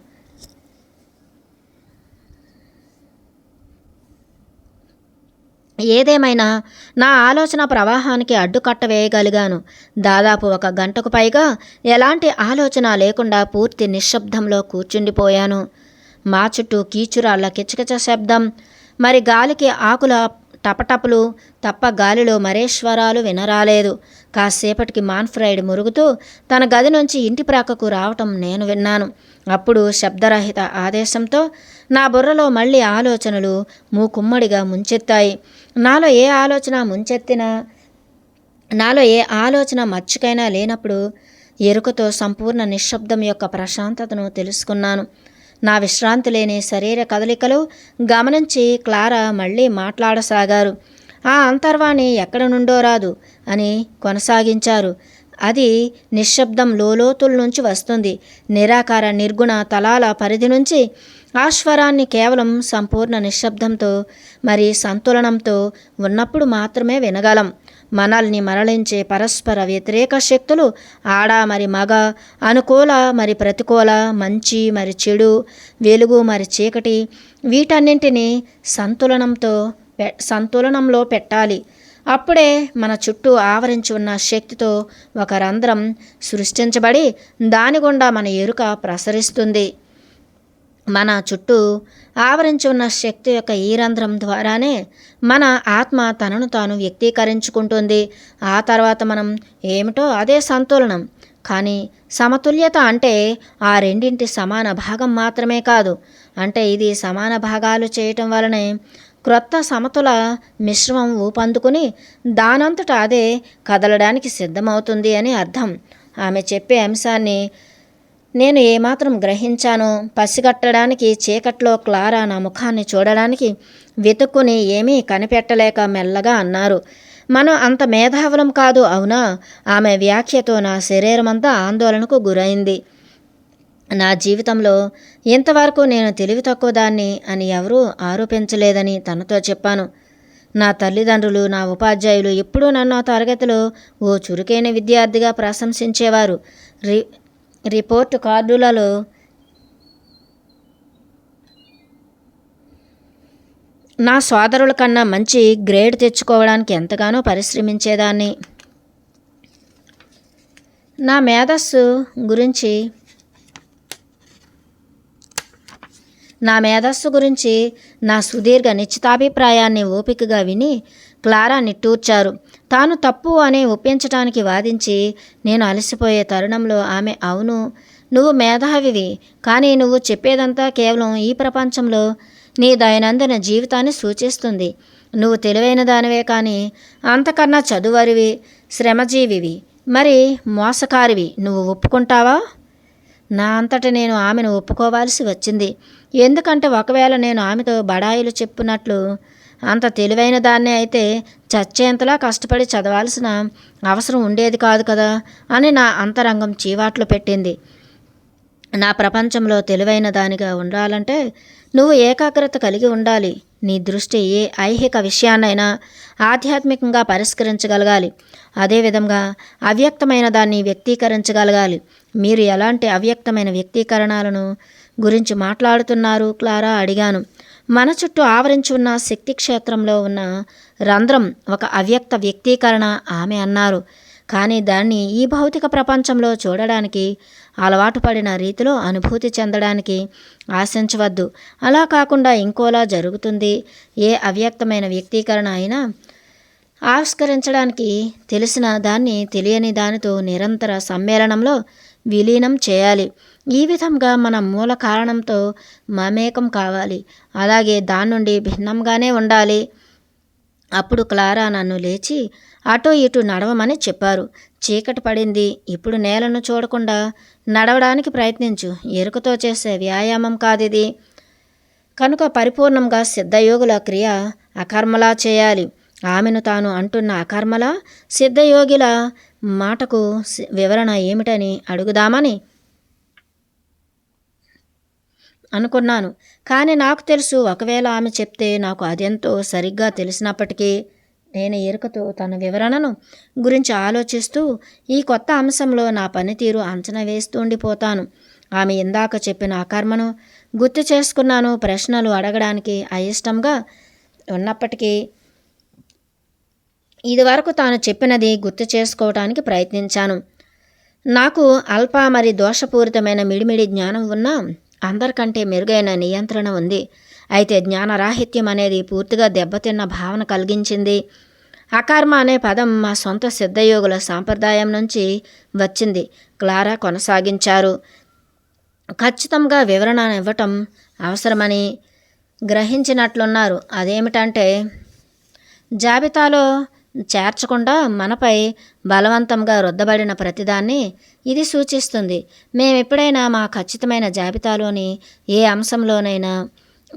ఏదేమైనా నా ఆలోచన ప్రవాహానికి అడ్డుకట్ట వేయగలిగాను. దాదాపు 1 గంటకు పైగా ఎలాంటి ఆలోచన లేకుండా పూర్తి నిశ్శబ్దంలో కూర్చుండిపోయాను. మా చుట్టూ కీచురాళ్ల కిచకిచ శబ్దం, మరి గాలికి ఆకుల టపటపులు తప్ప గాలిలో మరేశ్వరాలు వినరాలేదు. కాసేపటికి మాన్ఫ్రైడ్ మురుగుతూ తన గది నుంచి ఇంటి ప్రక్కకు రావటం నేను విన్నాను. అప్పుడు శబ్దరహిత ఆదేశంతో నా బుర్రలో మళ్ళీ ఆలోచనలు మూకుమ్మడిగా ముంచెత్తాయి. నాలో ఏ ఆలోచన మచ్చుకైనా లేనప్పుడు ఎరుకతో సంపూర్ణ నిశ్శబ్దం యొక్క ప్రశాంతతను తెలుసుకున్నాను. నా విశ్రాంతి లేని శరీర కదలికలు గమనించి క్లారా మళ్ళీ మాట్లాడసాగారు. ఆ అంతర్వాణి ఎక్కడ నుండో రాదు అని కొనసాగించారు. అది నిశ్శబ్దం లోలోతుల నుంచి వస్తుంది. నిరాకార నిర్గుణ తలాల పరిధి నుంచి ఆ స్వరాన్ని కేవలం సంపూర్ణ నిశ్శబ్దంతో మరి సంతులనంతో ఉన్నప్పుడు మాత్రమే వినగలం. మనల్ని మరలించే పరస్పర వ్యతిరేక శక్తులు, ఆడ మరి మగ, అనుకూల మరి ప్రతికూల, మంచి మరి చెడు, వెలుగు మరి చీకటి, వీటన్నింటినీ సంతులనంలో పెట్టాలి. అప్పుడే మన చుట్టూ ఆవరించి ఉన్న శక్తితో ఒక రంధ్రం సృష్టించబడి దాని గుండా మన ఎరుక ప్రసరిస్తుంది. మన చుట్టూ ఆవరించి ఉన్న శక్తి యొక్క ఈ రంధ్రం ద్వారానే మన ఆత్మ తనను తాను వ్యక్తీకరించుకుంటుంది. ఆ తర్వాత మనం ఏమిటో అదే సంతులనం. కానీ సమతుల్యత అంటే ఆ రెండింటి సమాన భాగం మాత్రమే కాదు. అంటే ఇది సమాన భాగాలు చేయటం వలనే క్రొత్త సమతుల మిశ్రమం ఊపందుకుని దానంతట అదే కదలడానికి సిద్ధమవుతుంది అని అర్థం. ఆమె చెప్పే అంశాన్ని నేను ఏమాత్రం గ్రహించానో పసిగట్టడానికి చీకట్లో క్లారా నా ముఖాన్ని చూడడానికి వెతుక్కుని ఏమీ కనిపెట్టలేక మెల్లగా అన్నారు, మనం అంత మేధావులం కాదు అవునా? ఆమె వ్యాఖ్యతో నా శరీరమంతా ఆందోళనకు గురైంది. నా జీవితంలో ఇంతవరకు నేను తెలివి తక్కువ దాన్ని అని ఎవరూ ఆరోపించలేదని తనతో చెప్పాను. నా తల్లిదండ్రులు, నా ఉపాధ్యాయులు ఎప్పుడూ నన్ను ఆ తరగతిలో ఓ చురుకైన విద్యార్థిగా ప్రశంసించేవారు. రిపోర్టు కార్డులలో నా సోదరుల కన్నా మంచి గ్రేడ్ తెచ్చుకోవడానికి ఎంతగానో పరిశ్రమించేదాన్ని. నా మేధస్సు గురించి నా సుదీర్ఘ నిశ్చితాభిప్రాయాన్ని ఓపికగా విని క్లారా నిట్టూర్చారు. తాను తప్పు అని ఒప్పించటానికి వాదించి నేను అలసిపోయే తరుణంలో ఆమె, అవును, నువ్వు మేధావివి, కానీ నువ్వు చెప్పేదంతా కేవలం ఈ ప్రపంచంలో నీ దైనందిన జీవితాన్ని సూచిస్తుంది. నువ్వు తెలివైన దానివే, కానీ అంతకన్నా చదువరివి, శ్రమజీవివి, మరి మోసకారివి. నువ్వు ఒప్పుకుంటావా? నా అంతట నేను ఆమెను ఒప్పుకోవాల్సి వచ్చింది. ఎందుకంటే ఒకవేళ నేను ఆమెతో బడాయిలు చెప్పున్నట్లు అంత తెలివైన దాన్నే అయితే చచ్చేంతలా కష్టపడి చదవాల్సిన అవసరం ఉండేది కాదు కదా అని నా అంతరంగం చీవాట్లు పెట్టింది. నా ప్రపంచంలో తెలివైన దానిగా ఉండాలంటే నువ్వు ఏకాగ్రత కలిగి ఉండాలి. నీ దృష్టి ఏ ఐహిక విషయాన్నైనా ఆధ్యాత్మికంగా పరిష్కరించగలగాలి. అదేవిధంగా అవ్యక్తమైన దాన్ని వ్యక్తీకరించగలగాలి. మీరు ఎలాంటి అవ్యక్తమైన వ్యక్తీకరణలను గురించి మాట్లాడుతున్నారు క్లారా అడిగాను. మన చుట్టూ ఆవరించి ఉన్న శక్తి క్షేత్రంలో ఉన్న రంధ్రం ఒక అవ్యక్త వ్యక్తీకరణ ఆమె అన్నారు. కానీ దాన్ని ఈ భౌతిక ప్రపంచంలో చూడడానికి అలవాటు పడిన రీతిలో అనుభూతి చెందడానికి ఆశించవద్దు. అలా కాకుండా ఇంకోలా జరుగుతుంది. ఏ అవ్యక్తమైన వ్యక్తీకరణ అయినా ఆవిష్కరించడానికి తెలిసిన దాన్ని తెలియని దానితో నిరంతర సమ్మేళనంలో విలీనం చేయాలి. ఈ విధంగా మన మూల కారణంతో మమేకం కావాలి. అలాగే దాని నుండి భిన్నంగానే ఉండాలి. అప్పుడు క్లారా నన్ను లేచి అటూ ఇటూ నడవమని చెప్పారు. చీకటి పడింది. ఇప్పుడు నేలను చూడకుండా నడవడానికి ప్రయత్నించు. ఎరుకతో చేసే వ్యాయామం కాదిది. కనుక పరిపూర్ణంగా సిద్ధయోగుల క్రియ అకర్మలా చేయాలి. ఆమెను తాను అంటున్న అకర్మల సిద్ధయోగిల మాటకు వివరణ ఏమిటని అడుగుదామని అనుకున్నాను. కానీ నాకు తెలుసు, ఒకవేళ ఆమె చెప్తే నాకు అదెంతో సరిగ్గా తెలిసినప్పటికీ నేను ఎరుకతో తన వివరణను గురించి ఆలోచిస్తూ ఈ కొత్త అంశంలో నా పనితీరు అంచనా వేస్తూ ఉండిపోతాను. ఆమె ఇందాక చెప్పిన అకర్మను గుర్తు చేసుకున్నాను. ప్రశ్నలు అడగడానికి అయిష్టంగా ఉన్నప్పటికీ ఇదివరకు తాను చెప్పినది గుర్తు చేసుకోవడానికి ప్రయత్నించాను. నాకు అల్ప మరి దోషపూరితమైన మిడిమిడి జ్ఞానం ఉన్నా అందరికంటే మెరుగైన నియంత్రణ ఉంది. అయితే జ్ఞానరాహిత్యం అనేది పూర్తిగా దెబ్బతిన్న భావన కలిగించింది. అకర్మ అనే పదం మా సొంత సిద్ధయోగుల సాంప్రదాయం నుంచి వచ్చింది. క్లారా కొనసాగించారు. ఖచ్చితంగా వివరణ ఇవ్వటం అవసరమని గ్రహించినట్లున్నారు. అదేమిటంటే జాబితాలో చేర్చకుండా మనపై బలవంతంగా రుద్దబడిన ప్రతిదాన్ని ఇది సూచిస్తుంది. మేమెప్పుడైనా మా ఖచ్చితమైన జాబితాలోని ఏ అంశంలోనైనా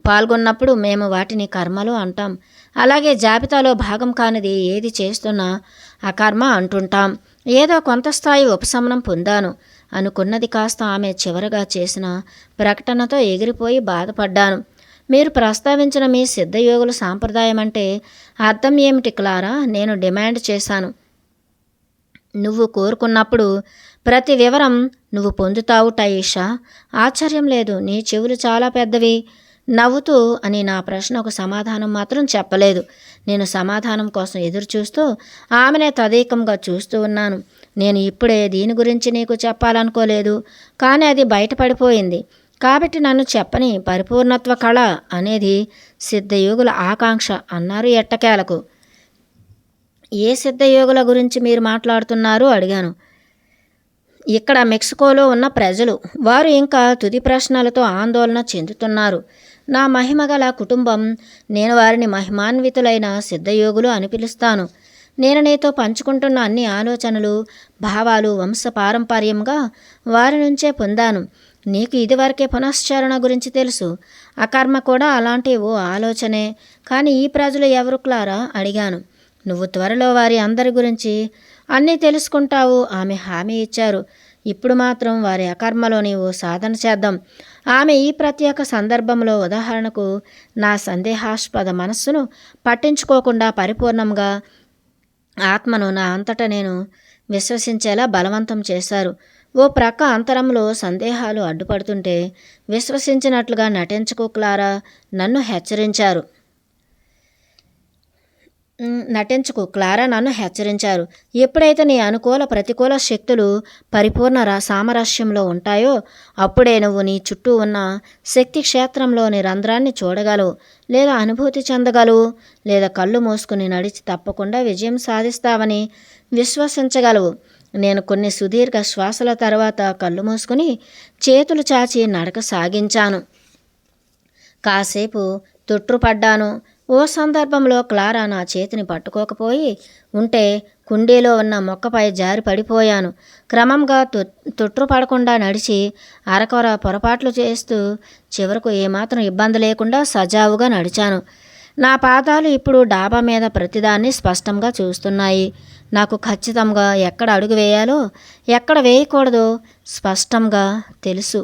పాల్గొన్నప్పుడు మేము వాటిని కర్మలు అంటాం. అలాగే జాబితాలో భాగం కానిది ఏది చేస్తున్నా అకర్మ అంటుంటాం. ఏదో కొంత స్థాయి ఉపశమనం పొందాను అనుకున్నది కాస్త ఆమె చివరగా చేసిన ప్రకటనతో ఎగిరిపోయి బాధపడ్డాను. మీరు ప్రస్తావించిన మీ సిద్ధయోగుల సాంప్రదాయం అంటే అర్థం ఏమిటి క్లారా? నేను డిమాండ్ చేశాను. నువ్వు కోరుకున్నప్పుడు ప్రతి వివరం నువ్వు పొందుతావు టైషా. ఆశ్చర్యం లేదు, నీ చెవులు చాలా పెద్దవి. నవ్వుతూ అని నా ప్రశ్నకు సమాధానం మాత్రం చెప్పలేదు. నేను సమాధానం కోసం ఎదురుచూస్తూ ఆమెనే తదేకంగా చూస్తూ ఉన్నాను. నేను ఇప్పుడే దీని గురించి నీకు చెప్పాలనుకోలేదు, కానీ అది బయటపడిపోయింది. కాబట్టి నన్ను చెప్పని. పరిపూర్ణత్వ కళ అనేది సిద్ధయోగుల ఆకాంక్ష అన్నారు ఎట్టకేలకు. ఏ సిద్ధయోగుల గురించి మీరు మాట్లాడుతున్నారు అడిగాను. ఇక్కడ మెక్సికోలో ఉన్న ప్రజలు. వారు ఇంకా తుది ప్రశ్నలతో ఆందోళన చెందుతున్నారు. నా మహిమగల కుటుంబం. నేను వారిని మహిమాన్వితులైన సిద్ధయోగులు అని పిలుస్తాను. నేను నీతో పంచుకుంటున్న అన్ని ఆలోచనలు, భావాలు వంశపారంపర్యంగా వారి నుంచే పొందాను. నీకు ఇదివరకే పునశ్చరణ గురించి తెలుసు. అకర్మ కూడా అలాంటి ఓ ఆలోచనే. కానీ ఈ ప్రజలు ఎవరు క్లారా అడిగాను. నువ్వు త్వరలో వారి అందరి గురించి అన్నీ తెలుసుకుంటావు ఆమె హామీ ఇచ్చారు. ఇప్పుడు మాత్రం వారి అకర్మలోని ఓ సాధన చేద్దాం. ఆమె ఈ ప్రత్యేక సందర్భంలో ఉదాహరణకు నా సందేహాస్పద మనస్సును పట్టించుకోకుండా పరిపూర్ణంగా ఆత్మను నా అంతటా నేను విశ్వసించేలా బలవంతం చేశారు. ఓ ప్రక్క అంతరంలో సందేహాలు అడ్డుపడుతుంటే విశ్వసించినట్లుగా నటించకు క్లారా నన్ను హెచ్చరించారు. నన్ను హెచ్చరించారు. ఎప్పుడైతే నీ అనుకూల ప్రతికూల శక్తులు పరిపూర్ణ సామరస్యంలో ఉంటాయో అప్పుడే నువ్వు నీ చుట్టూ ఉన్న శక్తి క్షేత్రంలోని రంధ్రాన్ని చూడగలవు, లేదా అనుభూతి చెందగలవు, లేదా కళ్ళు మూసుకుని నడిచి తప్పకుండా విజయం సాధిస్తావని విశ్వసించగలవు. నేను కొన్ని సుదీర్ఘ శ్వాసల తర్వాత కళ్ళు మూసుకుని చేతులు చాచి నడక సాగించాను. కాసేపు తొట్రుపడ్డాను. ఓ సందర్భంలో క్లారా నా చేతిని పట్టుకోకపోయి ఉంటే కుండీలో ఉన్న మొక్కపై జారి పడిపోయాను. క్రమంగా తొట్రుపడకుండా నడిచి అరకొర పొరపాట్లు చేస్తూ చివరకు ఏమాత్రం ఇబ్బంది లేకుండా సజావుగా నడిచాను. నా పాదాలు ఇప్పుడు డాబా మీద ప్రతిదాన్ని స్పష్టంగా చూస్తున్నాయి. నాకు ఖచ్చితంగా ఎక్కడ అడుగు వేయాలో ఎక్కడ వేయకూడదో స్పష్టంగా తెలుసు.